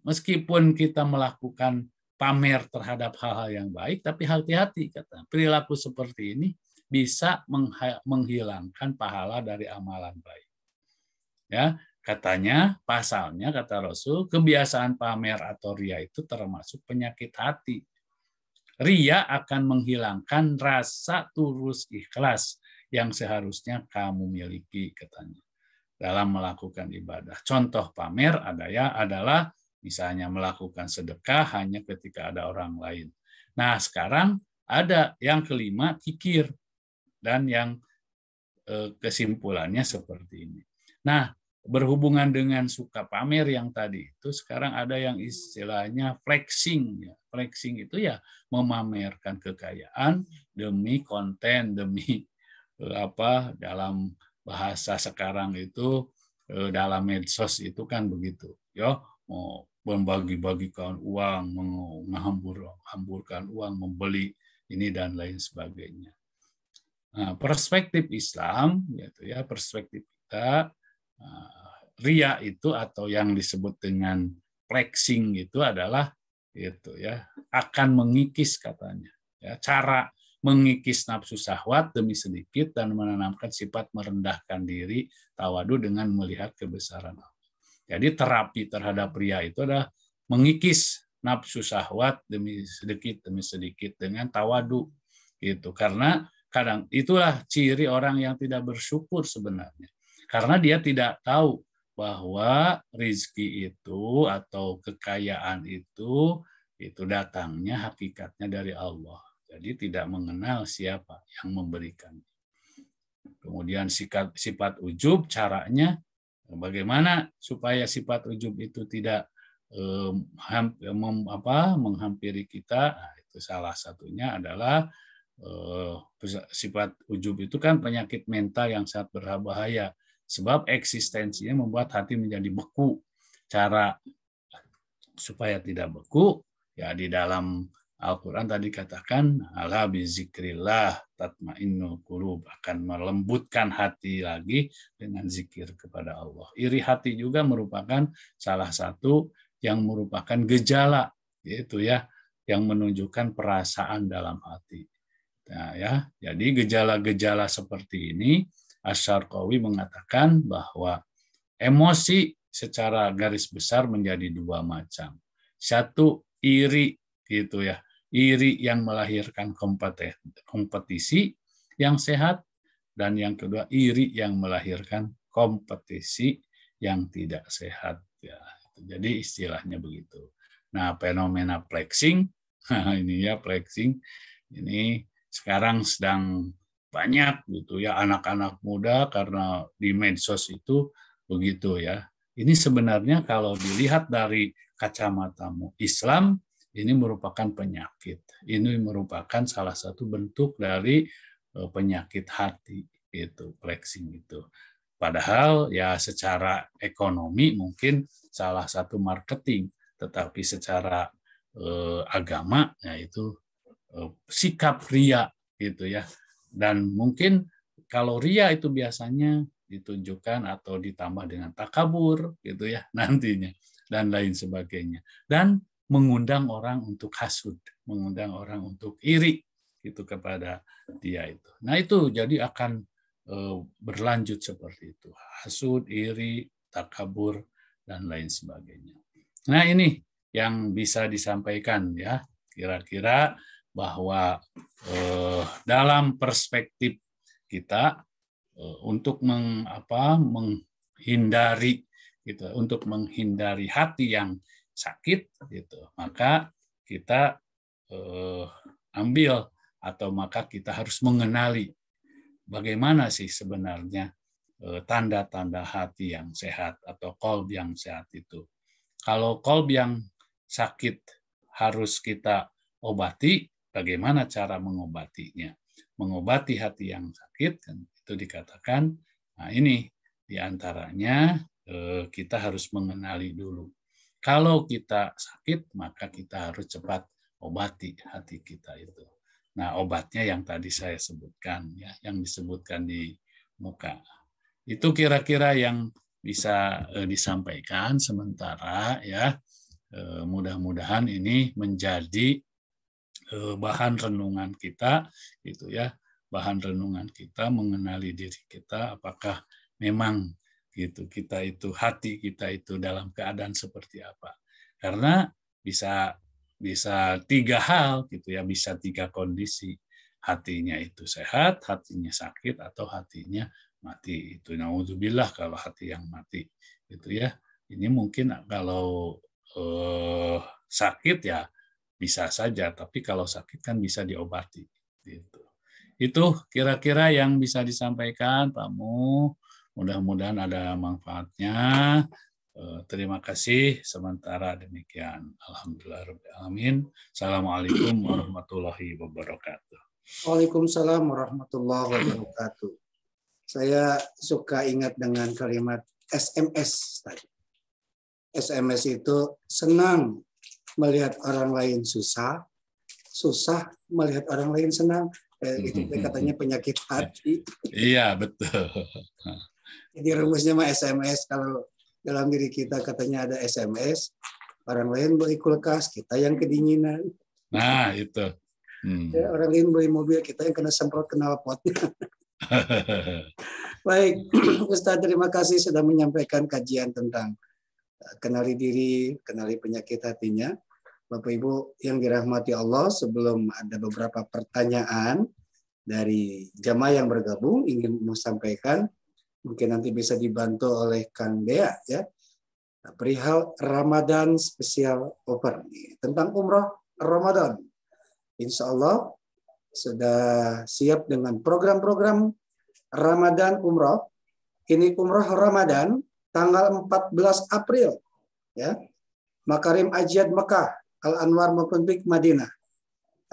meskipun kita melakukan pamer terhadap hal-hal yang baik, tapi hati-hati kata. Perilaku seperti ini bisa menghilangkan pahala dari amalan baik. Ya, katanya pasalnya kata Rasul, kebiasaan pamer atau ria itu termasuk penyakit hati. Ria akan menghilangkan rasa tulus ikhlas yang seharusnya kamu miliki, katanya, dalam melakukan ibadah. Contoh pamer adalah misalnya melakukan sedekah hanya ketika ada orang lain. Nah, sekarang ada yang kelima, kikir, dan yang kesimpulannya seperti ini. Nah, berhubungan dengan suka pamer yang tadi itu, sekarang ada yang istilahnya flexing. Ya. Flexing itu ya memamerkan kekayaan demi konten, demi dalam bahasa sekarang itu, dalam medsos itu kan begitu. Ya, mau membagi-bagikan uang, menghamburkan uang, membeli ini dan lain sebagainya. Nah, perspektif Islam, gitu ya, perspektif kita, ria itu atau yang disebut dengan flexing itu adalah itu ya, akan mengikis, katanya. Ya, cara mengikis nafsu syahwat demi sedikit dan menanamkan sifat merendahkan diri, tawadu dengan melihat kebesaran Allah. Jadi terapi terhadap ria itu adalah mengikis nafsu syahwat demi sedikit dengan tawadu, gitu. Karena kadang itulah ciri orang yang tidak bersyukur sebenarnya. Karena dia tidak tahu bahwa rizki itu atau kekayaan itu datangnya hakikatnya dari Allah. Jadi tidak mengenal siapa yang memberikan. Kemudian sifat ujub, caranya bagaimana supaya sifat ujub itu tidak menghampiri kita. Nah, itu salah satunya adalah sifat ujub itu kan penyakit mental yang sangat berbahaya, sebab eksistensinya membuat hati menjadi beku. Cara supaya tidak beku, ya di dalam Al-Quran tadi katakan, ala bizikrillah tatmainnul qulub, akan melembutkan hati lagi dengan zikir kepada Allah. Iri hati juga merupakan salah satu yang merupakan gejala, yaitu ya, yang menunjukkan perasaan dalam hati. Nah, ya, jadi gejala-gejala seperti ini, Asy-Syarqawi mengatakan bahwa emosi secara garis besar menjadi dua macam. Satu, iri, gitu ya, iri yang melahirkan kompetisi yang sehat, dan yang kedua iri yang melahirkan kompetisi yang tidak sehat. Ya, jadi istilahnya begitu. Nah, fenomena flexing, ini ya flexing, ini sekarang sedang banyak gitu ya anak-anak muda, karena di medsos itu begitu ya. Ini sebenarnya kalau dilihat dari kacamata Islam, ini merupakan penyakit. Ini merupakan salah satu bentuk dari penyakit hati, itu flexing itu. Padahal ya secara ekonomi mungkin salah satu marketing, tetapi secara agama ya itu sikap ria, gitu ya. Dan mungkin kalau ria itu biasanya ditunjukkan atau ditambah dengan takabur, gitu ya, nantinya, dan lain sebagainya. Dan mengundang orang untuk hasud, mengundang orang untuk iri, gitu, kepada dia itu. Nah, itu jadi akan berlanjut seperti itu. Hasud, iri, takabur, dan lain sebagainya. Nah, ini yang bisa disampaikan ya, kira-kira bahwa dalam perspektif kita untuk menghindari gitu, untuk menghindari hati yang sakit gitu, maka kita ambil atau maka kita harus mengenali bagaimana sih sebenarnya tanda-tanda hati yang sehat atau qalb yang sehat itu. Kalau qalb yang sakit harus kita obati, bagaimana cara mengobatinya? Mengobati hati yang sakit, kan itu dikatakan. Nah, ini diantaranya kita harus mengenali dulu. Kalau kita sakit, maka kita harus cepat obati hati kita itu. Nah, obatnya yang tadi saya sebutkan, ya, yang disebutkan di muka. Itu kira-kira yang bisa disampaikan sementara, ya. Mudah-mudahan ini menjadi bahan renungan kita, gitu ya, bahan renungan kita, mengenali diri kita, apakah memang gitu kita itu, hati kita itu dalam keadaan seperti apa. Karena bisa 3 hal gitu ya, bisa 3 kondisi. Hatinya itu sehat, hatinya sakit, atau hatinya mati. Itu naudzubillah kalau hati yang mati gitu ya. Ini mungkin kalau sakit ya bisa saja, tapi kalau sakit kan bisa diobati gitu. Itu kira-kira yang bisa disampaikan Pak Mu. Mudah-mudahan ada manfaatnya. Terima kasih. Sementara demikian. Alhamdulillahirrahmanirrahim. Assalamualaikum warahmatullahi wabarakatuh. Waalaikumsalam warahmatullahi wabarakatuh. Saya suka ingat dengan kalimat SMS tadi. SMS itu senang melihat orang lain susah, susah melihat orang lain senang. Itu katanya penyakit hati. Iya, betul. Jadi rumusnya mah SMS. Kalau dalam diri kita katanya ada SMS, orang lain beli kulkas, kita yang kedinginan. Nah, itu. Ya, orang lain beli mobil, kita yang kena semprot knalpotnya. Baik, Ustaz, terima kasih sudah menyampaikan kajian tentang kenali diri, kenali penyakit hatinya. Bapak Ibu yang dirahmati Allah, sebelum ada beberapa pertanyaan dari jamaah yang bergabung ingin menyampaikan, mungkin nanti bisa dibantu oleh Kang Dea ya. Perihal Ramadan spesial offer tentang umroh Ramadan. Insya Allah sudah siap dengan program-program Ramadan umroh. Ini umroh Ramadan tanggal 14 April ya. Makarim Ajiat Mekah, Al-Anwar maupun Pik Madinah.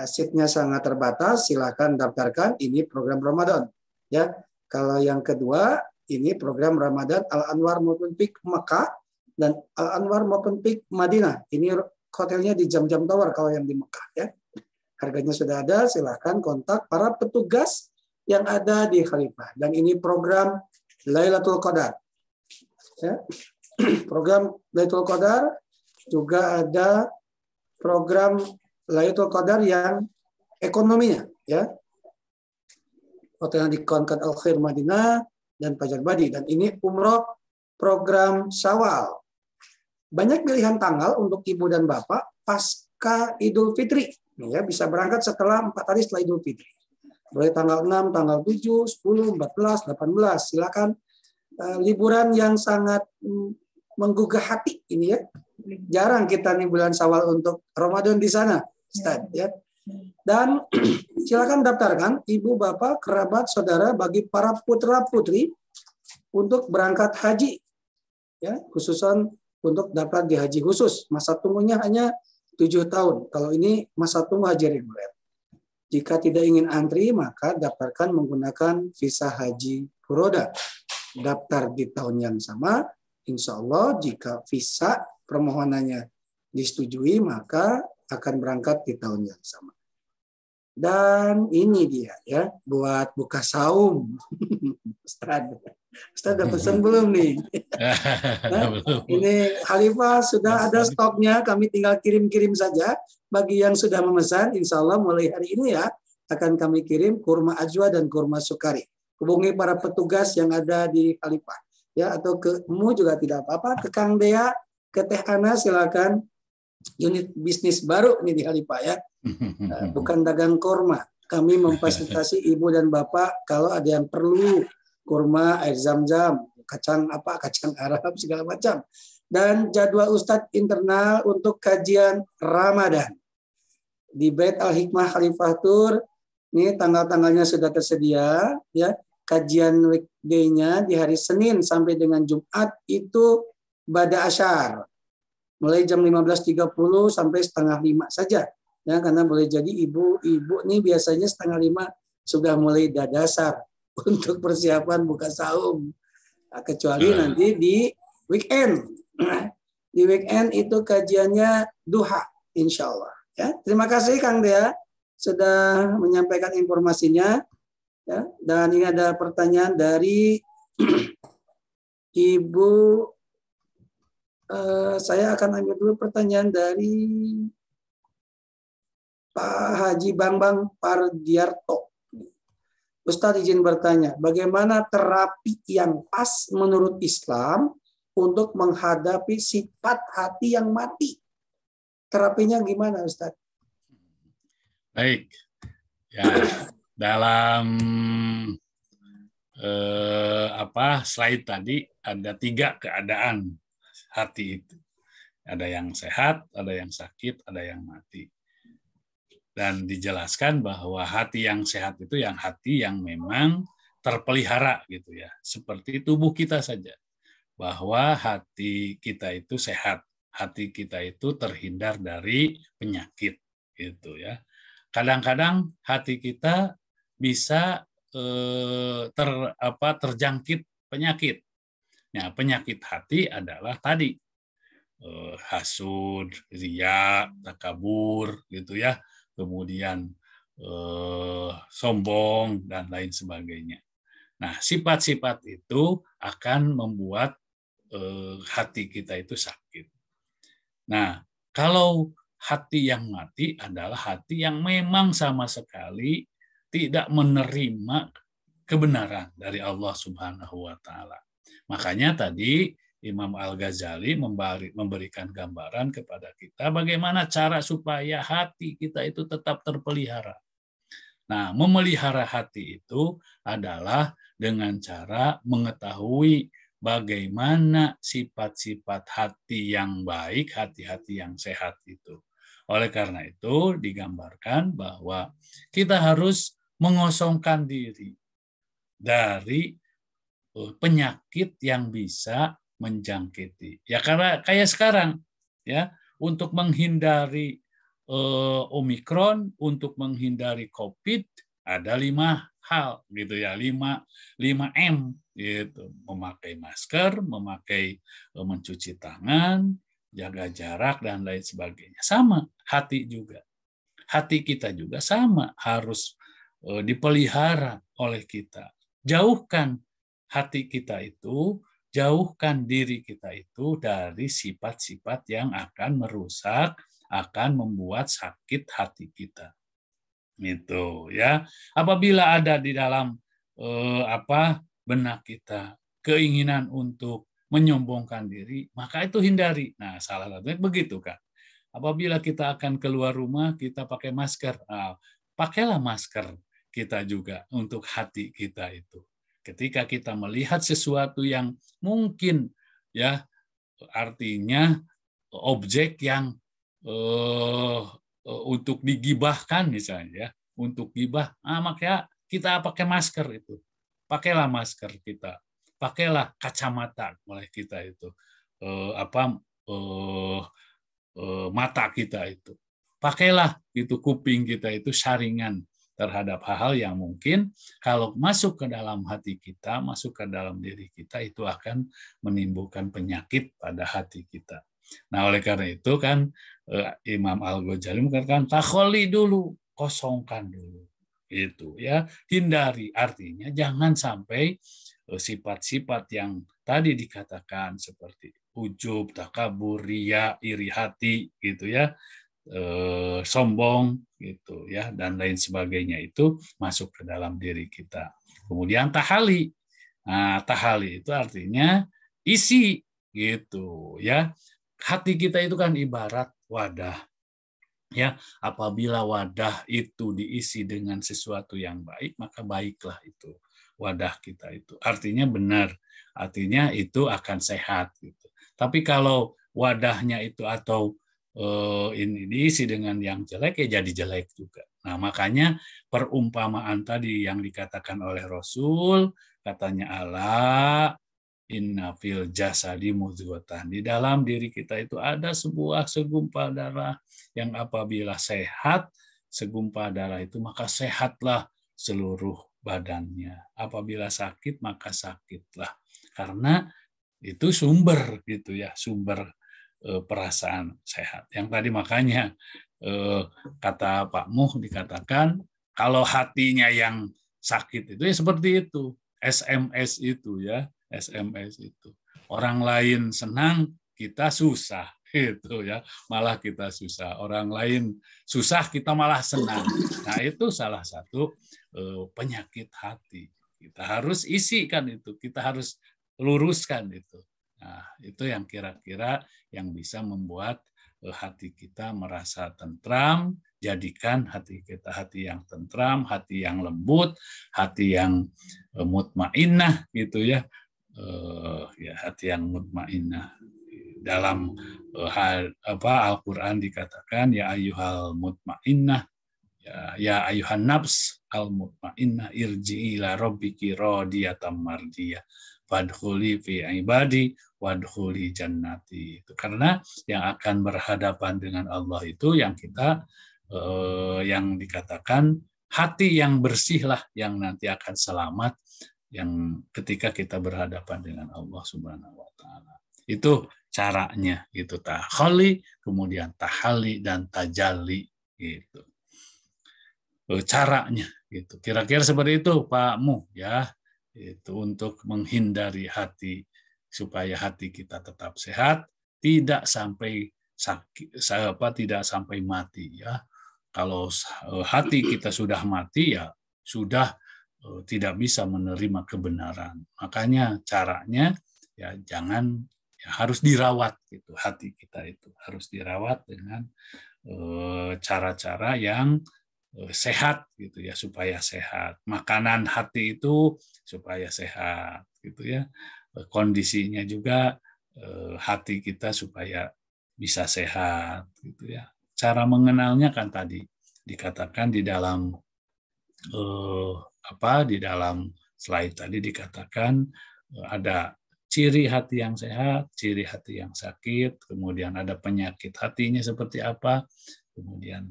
Seatnya sangat terbatas, silakan daftarkan. Ini program Ramadan ya. Kalau yang kedua ini program Ramadan Al-Anwar maupun Pik Mekah dan Al-Anwar maupun Pik Madinah. Ini hotelnya di Jam-Jam Tower kalau yang di Mekah ya. Harganya sudah ada, silahkan kontak para petugas yang ada di Khalifah. Dan ini program Lailatul Qadar. Ya. Program Lailatul Qadar juga ada program Lailatul Qadar yang ekonominya. Ya. Hotel yang di Konkat Al-Khair Madinah dan Pajar Badi. Dan ini umroh program Syawal. Banyak pilihan tanggal untuk ibu dan bapak pasca Idul Fitri. Ya, bisa berangkat setelah 4 hari setelah Idul Fitri. Boleh tanggal 6, tanggal 7, 10, 14, 18. Silakan. Liburan yang sangat menggugah hati ini ya. Jarang kita nih bulan Syawal untuk Ramadan di sana, Ustaz ya. Dan silakan daftarkan ibu, bapak, kerabat, saudara bagi para putra-putri untuk berangkat haji. Ya, khususan untuk dapat di haji khusus. Masa tunggunya hanya 7 tahun. Kalau ini masa tunggu haji reguler. Jika tidak ingin antri, maka daftarkan menggunakan visa haji furoda. Daftar di tahun yang sama. Insya Allah jika visa permohonannya disetujui, maka akan berangkat di tahun yang sama. Dan ini dia ya, buat buka saum. Ustaz udah pesan belum nih? Nah, ini Khalifah sudah ada stoknya, kami tinggal kirim-kirim saja. Bagi yang sudah memesan, insya Allah mulai hari ini ya, akan kami kirim kurma ajwa dan kurma sukari. Hubungi para petugas yang ada di Khalifah. Ya, atau ke Mu juga tidak apa-apa, ke Kang Dea, ke Teh Ana, silakan. Unit bisnis baru ini di Khalifah ya. Bukan dagang kurma. Kami memfasilitasi ibu dan bapak kalau ada yang perlu kurma, air zam-zam, kacang Arab segala macam. Dan jadwal Ustadz internal untuk kajian Ramadan di Bait Al-Hikmah Khalifah Tour. Ini tanggal-tanggalnya sudah tersedia ya. Kajian weekday-nya di hari Senin sampai dengan Jumat itu Bada Asyar. Mulai jam 15.30 sampai 4:30 saja. Ya, karena boleh jadi ibu-ibu nih biasanya 4:30 sudah mulai dadasar untuk persiapan buka saum. Nah, kecuali nanti di weekend. Nah, di weekend itu kajiannya duha, insya Allah. Ya, terima kasih Kang Dea sudah menyampaikan informasinya. Ya, dan ini ada pertanyaan dari Ibu. Saya akan ambil dulu pertanyaan dari Pak Haji Bambang Pardiarto. Ustadz izin bertanya, bagaimana terapi yang pas menurut Islam untuk menghadapi sifat hati yang mati? Terapinya gimana, Ustadz? Baik, ya dalam slide tadi ada 3 keadaan hati itu. Ada yang sehat, ada yang sakit, ada yang mati. Dan dijelaskan bahwa hati yang sehat itu yang hati yang memang terpelihara gitu ya. Seperti tubuh kita saja. Bahwa hati kita itu sehat, hati kita itu terhindar dari penyakit gitu ya. Kadang-kadang hati kita bisa terjangkit penyakit. Nah, penyakit hati adalah tadi hasud, riya, takabur gitu ya. Kemudian sombong dan lain sebagainya. Nah, sifat-sifat itu akan membuat hati kita itu sakit. Nah, kalau hati yang mati adalah hati yang memang sama sekali tidak menerima kebenaran dari Allah Subhanahu wa taala. Makanya tadi Imam Al-Ghazali memberikan gambaran kepada kita bagaimana cara supaya hati kita itu tetap terpelihara. Nah, memelihara hati itu adalah dengan cara mengetahui bagaimana sifat-sifat hati yang baik, hati-hati yang sehat itu. Oleh karena itu, digambarkan bahwa kita harus mengosongkan diri dari penyakit yang bisa menjangkiti. Ya karena kayak sekarang ya, untuk menghindari Omikron, untuk menghindari COVID ada 5 hal gitu ya, 5M gitu. Memakai masker, mencuci tangan, jaga jarak dan lain sebagainya. Sama hati juga. Hati kita juga sama harus dipelihara oleh kita. Jauhkan hati kita itu, jauhkan diri kita itu dari sifat-sifat yang akan merusak, akan membuat sakit hati kita. Gitu ya. Apabila ada di dalam benak kita keinginan untuk menyombongkan diri, maka itu hindari. Nah, salah satunya begitu kan. Apabila kita akan keluar rumah, kita pakai masker. Nah, pakailah masker kita juga untuk hati kita itu. Ketika kita melihat sesuatu yang mungkin ya artinya objek yang untuk digibahkan misalnya, untuk gibah, maka kita pakai masker itu. Pakailah masker kita, pakailah kacamata oleh kita itu, mata kita itu, pakailah itu kuping kita itu saringan terhadap hal-hal yang mungkin kalau masuk ke dalam hati kita, masuk ke dalam diri kita, itu akan menimbulkan penyakit pada hati kita. Nah, oleh karena itu kan Imam Al-Ghazali mengatakan takholi dulu, kosongkan dulu. Itu ya, hindari, artinya jangan sampai sifat-sifat yang tadi dikatakan seperti ujub, takabur, riya, iri hati gitu ya, sombong gitu ya, dan lain sebagainya itu masuk ke dalam diri kita. Kemudian tahali. Nah, tahali itu artinya isi gitu ya. Hati kita itu kan ibarat wadah. Ya, apabila wadah itu diisi dengan sesuatu yang baik, maka baiklah itu wadah kita itu. Artinya benar, artinya itu akan sehat gitu. Tapi kalau wadahnya itu atau ini diisi dengan yang jelek, ya jadi jelek juga. Nah, makanya perumpamaan tadi yang dikatakan oleh Rasul, katanya Allah, inna fil jasadi mudghatan. Di dalam diri kita itu ada sebuah segumpal darah yang apabila sehat, segumpal darah itu maka sehatlah seluruh badannya. Apabila sakit, maka sakitlah. Karena itu sumber gitu ya, sumber perasaan sehat. Yang tadi makanya kata Pak Muh dikatakan kalau hatinya yang sakit itu ya seperti itu, SMS itu ya, SMS itu. Orang lain senang, kita susah Itu ya, malah kita susah. Orang lain susah, kita malah senang. Nah, itu salah satu penyakit hati. Kita harus isikan itu, kita harus luruskan itu. Nah, itu yang kira-kira yang bisa membuat hati kita merasa tentram. Jadikan hati kita hati yang tentram, hati yang lembut, hati yang mutmainnah gitu ya. Ya, hati yang mutmainnah. Dalam Al-Qur'an dikatakan ya ayyuhal mutmainnah, ya ayuhan nafs al mutmainnah irji'i ila rabbiki radiyatan mardiyah fadkhuli fi ibadi wadkhuli jannati. Itu karena yang akan berhadapan dengan Allah itu yang kita yang dikatakan hati yang bersihlah yang nanti akan selamat, yang ketika kita berhadapan dengan Allah Subhanahu wa taala. Itu caranya gitu, tahalli, kemudian tahalli dan tajalli gitu. Caranya gitu. Kira-kira seperti itu Pak Mu ya. Itu untuk menghindari hati supaya hati kita tetap sehat, tidak sampai sakit, tidak sampai mati ya. Kalau hati kita sudah mati ya sudah tidak bisa menerima kebenaran. Makanya caranya ya jangan, ya harus dirawat gitu, hati kita itu harus dirawat dengan cara-cara yang sehat gitu ya, supaya sehat. Makanan hati itu supaya sehat gitu ya. Kondisinya juga hati kita supaya bisa sehat gitu ya. Cara mengenalnya kan tadi dikatakan di dalam di dalam slide tadi dikatakan ada ciri hati yang sehat, ciri hati yang sakit, kemudian ada penyakit hatinya seperti apa, kemudian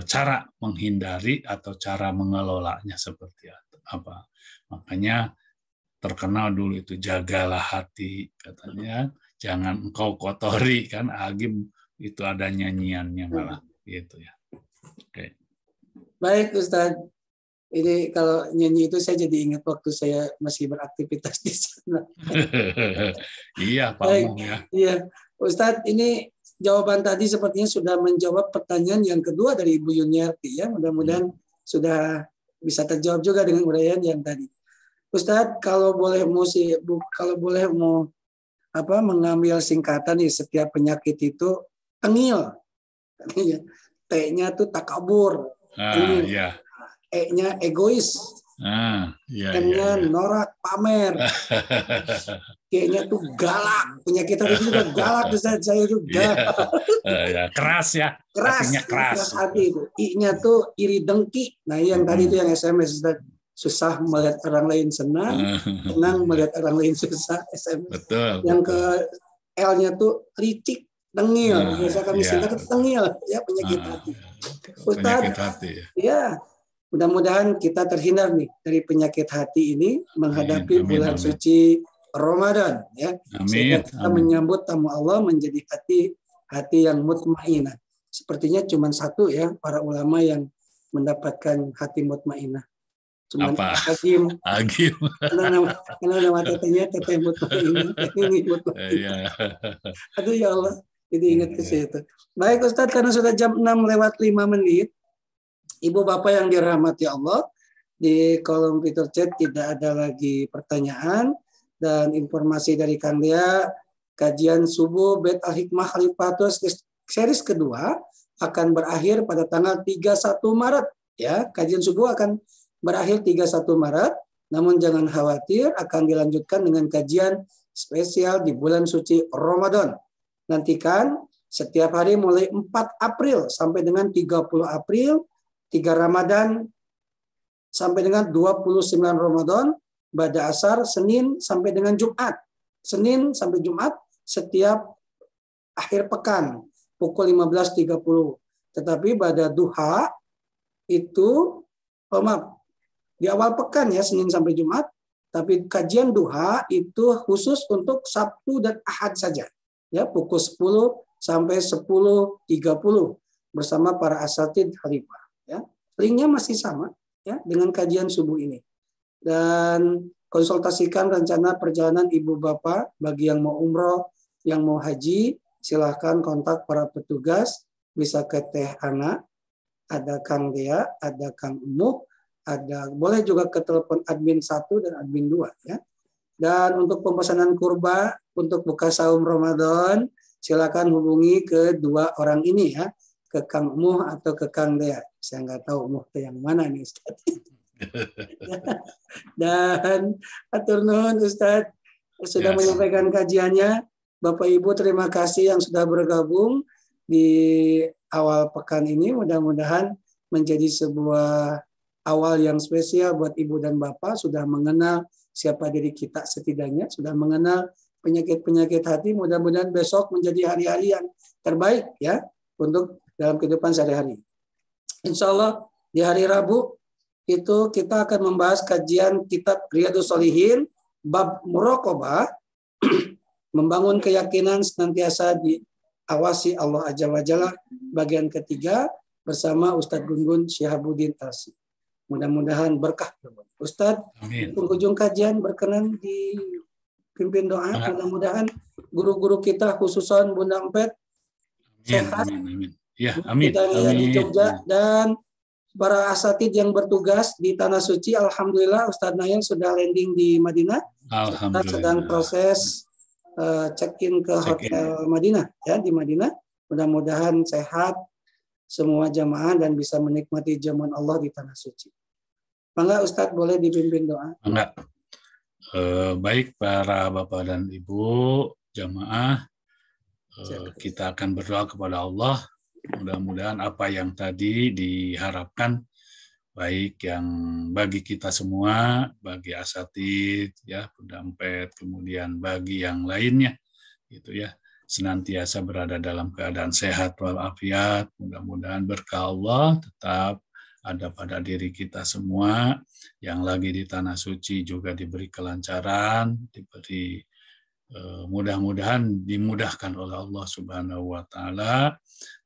cara menghindari atau cara mengelolanya seperti apa. Makanya terkenal dulu itu jagalah hati katanya, jangan engkau kotori kan, Agim itu ada nyanyiannya malah gitu ya. Oke. Baik Ustadz, ini kalau nyanyi itu saya jadi ingat waktu saya masih beraktivitas di sana. Iya Pak Mu ya. Iya Ustadz, ini jawaban tadi sepertinya sudah menjawab pertanyaan yang kedua dari Ibu Yuniarti ya. Mudah-mudahan sudah bisa terjawab juga dengan uraian yang tadi. Ustadz, kalau boleh mau mengambil singkatan nih, setiap penyakit itu tengil. T-nya tuh takabur. Iya. E-nya egois. M-nya norak, pamer. G-nya tuh galak. Penyakit hati itu juga galak. Saya itu galak. Keras ya. Keras. Keras hati itu. I-nya tuh iri dengki. Nah yang tadi itu yang SMS. Susah melihat orang lain senang. Senang melihat orang lain susah. SMS. Betul. Yang ke L-nya tuh licik. Tengil. Biasa kami singkat tengil. Ya penyakit hati. Penyakit hati. Ya. Mudah-mudahan kita terhindar nih dari penyakit hati ini menghadapi bulan suci Ramadan ya. Sehingga kita menyambut tamu Allah menjadi hati yang mutmainnah. Sepertinya cuma satu ya para ulama yang mendapatkan hati mutmainnah. Cuma Agim. Karena nama tetenya teteh mutmainnah. Ini mutmainnah. Aduh ya Allah, jadi ingat ke situ. Baik Ustadz, karena sudah jam 6:05. Ibu Bapak yang dirahmati Allah, di kolom fitur chat tidak ada lagi pertanyaan dan informasi dari Kang Lia, kajian subuh Bet Al-Hikmah Khalifatus series kedua akan berakhir pada tanggal 31 Maret ya. Kajian subuh akan berakhir 31 Maret, namun jangan khawatir, akan dilanjutkan dengan kajian spesial di bulan suci Ramadan. Nantikan setiap hari mulai 4 April sampai dengan 30 April, 3 Ramadan sampai dengan 29 Ramadan, Ba'da Asar, Senin sampai dengan Jumat. Senin sampai Jumat setiap akhir pekan pukul 15.30. Tetapi Ba'da Duha itu di awal pekan ya, Senin sampai Jumat, tapi kajian Duha itu khusus untuk Sabtu dan Ahad saja. Ya, pukul 10 sampai 10.30 bersama para asatidz khalifah. Ya, linknya masih sama ya dengan kajian subuh ini. Dan konsultasikan rencana perjalanan ibu bapak bagi yang mau umroh, yang mau haji, silahkan kontak para petugas, bisa ke Teh Ana, ada Kang Dea, ada Kang Umuh, boleh juga ke telepon admin 1 dan admin 2 ya. Dan untuk pemesanan kurba untuk buka saum Ramadan, silakan hubungi ke 2 orang ini ya, ke Kang Umuh atau ke Kang Dea. Saya nggak tahu Umuh yang mana nih Ustaz. Dan atur nuhun Ustaz sudah menyampaikan kajiannya. Bapak Ibu terima kasih yang sudah bergabung di awal pekan ini. Mudah-mudahan menjadi sebuah awal yang spesial buat Ibu dan Bapak, sudah mengenal siapa diri kita setidaknya, sudah mengenal penyakit-penyakit hati. Mudah-mudahan besok menjadi hari-hari yang terbaik ya untuk dalam kehidupan sehari-hari. Insya Allah di hari Rabu itu kita akan membahas kajian kitab Riyadhus Shalihin bab muraqabah, membangun keyakinan senantiasa diawasi Allah Azza wa Jalla, bagian ketiga bersama Ustadz Gun-Gun Syihabuddin Tarsi. Mudah-mudahan berkah. Ustadz, di penghujung kajian berkenan dipimpin doa. Mudah-mudahan guru-guru kita khususan Bunda Empet sehat. Ya, amin. Kita di Jogja dan para asatid yang bertugas di Tanah Suci. Alhamdulillah Ustadz Nayan sudah landing di Madinah. Alhamdulillah. Sedang proses check-in ke hotel Madinah ya, di Madinah. Mudah-mudahan sehat semua jamaah dan bisa menikmati jamuan Allah di Tanah Suci. Mangga Ustadz boleh dipimpin doa. Mangga. Baik para Bapak dan Ibu jamaah, kita akan berdoa kepada Allah. Mudah-mudahan apa yang tadi diharapkan, baik yang bagi kita semua, bagi asatid, ya, pendampet, kemudian bagi yang lainnya, gitu ya, senantiasa berada dalam keadaan sehat walafiat. Mudah-mudahan berkah Allah tetap ada pada diri kita semua. Yang lagi di Tanah Suci juga diberi kelancaran, diberi mudah-mudahan dimudahkan oleh Allah Subhanahu wa Ta'ala.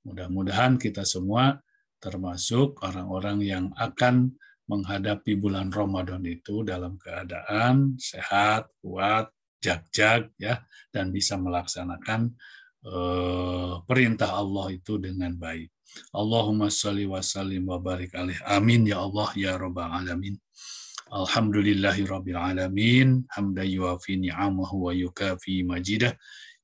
Mudah-mudahan kita semua termasuk orang-orang yang akan menghadapi bulan Ramadan itu dalam keadaan sehat, kuat, jag-jag ya, dan bisa melaksanakan perintah Allah itu dengan baik. Allahumma sholli wa sallim wa barik alaih. Amin ya Allah ya rabbal alamin. Alhamdulillahi rabbil alamin. Hamdan yuafi ni'amahu wa yukafi majidah.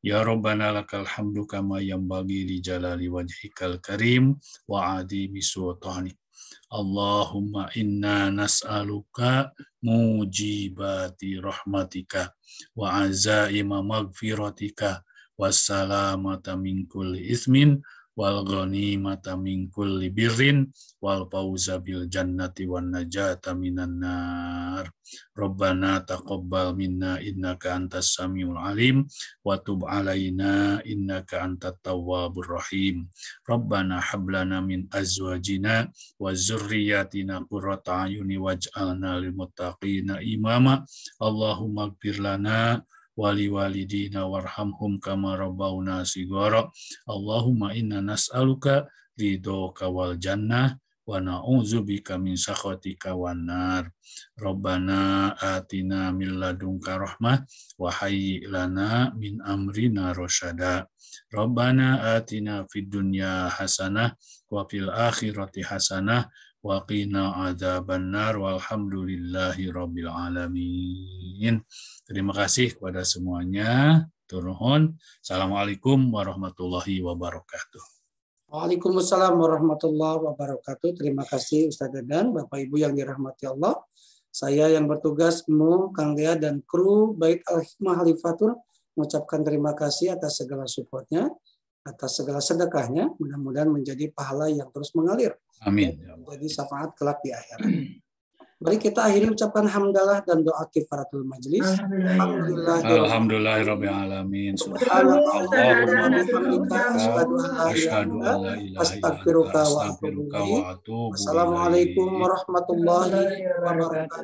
Ya Rabbana lakal hamdu kama yanbaghi li jalali wajhikal karim wa adimi sultanik. Allahumma inna nas'aluka mujibati rahmatika wa azaima maghfiratika wassalamata min kulli ismin wal ghanimata min kulli birrin wal fauza bil jannati wan najata minan nar. Rabbana taqabbal minna innaka antas samiul alim wa tub alaina innaka antat tawwabur rahim. Rabbana hab lana min azwajina wa dzurriyyatina qurrata a'yuni waj'alna lil muttaqina imama. Allahumma ighfir lana wali walidina warhamhum kama rabbawna shighara. Allahumma inna nas'aluka ridhoka wal jannah wa na'udzubika min sakhatika wan nar. Rabbana atina min ladunka rahmah wa hayyi lana min amrina rasyada. Rabbana atina fid dunya hasanah wa fil akhirati hasanah wa qina adzabannar walhamdulillahi rabbil alamin. Terima kasih kepada semuanya. Turun. Assalamualaikum warahmatullahi wabarakatuh. Waalaikumsalam warahmatullahi wabarakatuh. Terima kasih Ustaz Dadan, Bapak Ibu yang dirahmati Allah. Saya yang bertugas Kang Dea dan kru Bait Al-Hikmah Khalifatul mengucapkan terima kasih atas segala supportnya, atas segala sedekahnya. Mudah-mudahan menjadi pahala yang terus mengalir. Amin. Jadi syafaat kelak di akhirat. Mari kita akhiri ucapan hamdalah dan doa kifaratul majlis. Alhamdulillahirabbil alamin. Subhanallahumma bihamdika asyhadu an la ilaha illa anta astaghfiruka wa atubu ilaik. Wassalamualaikum warahmatullahi wabarakatuh.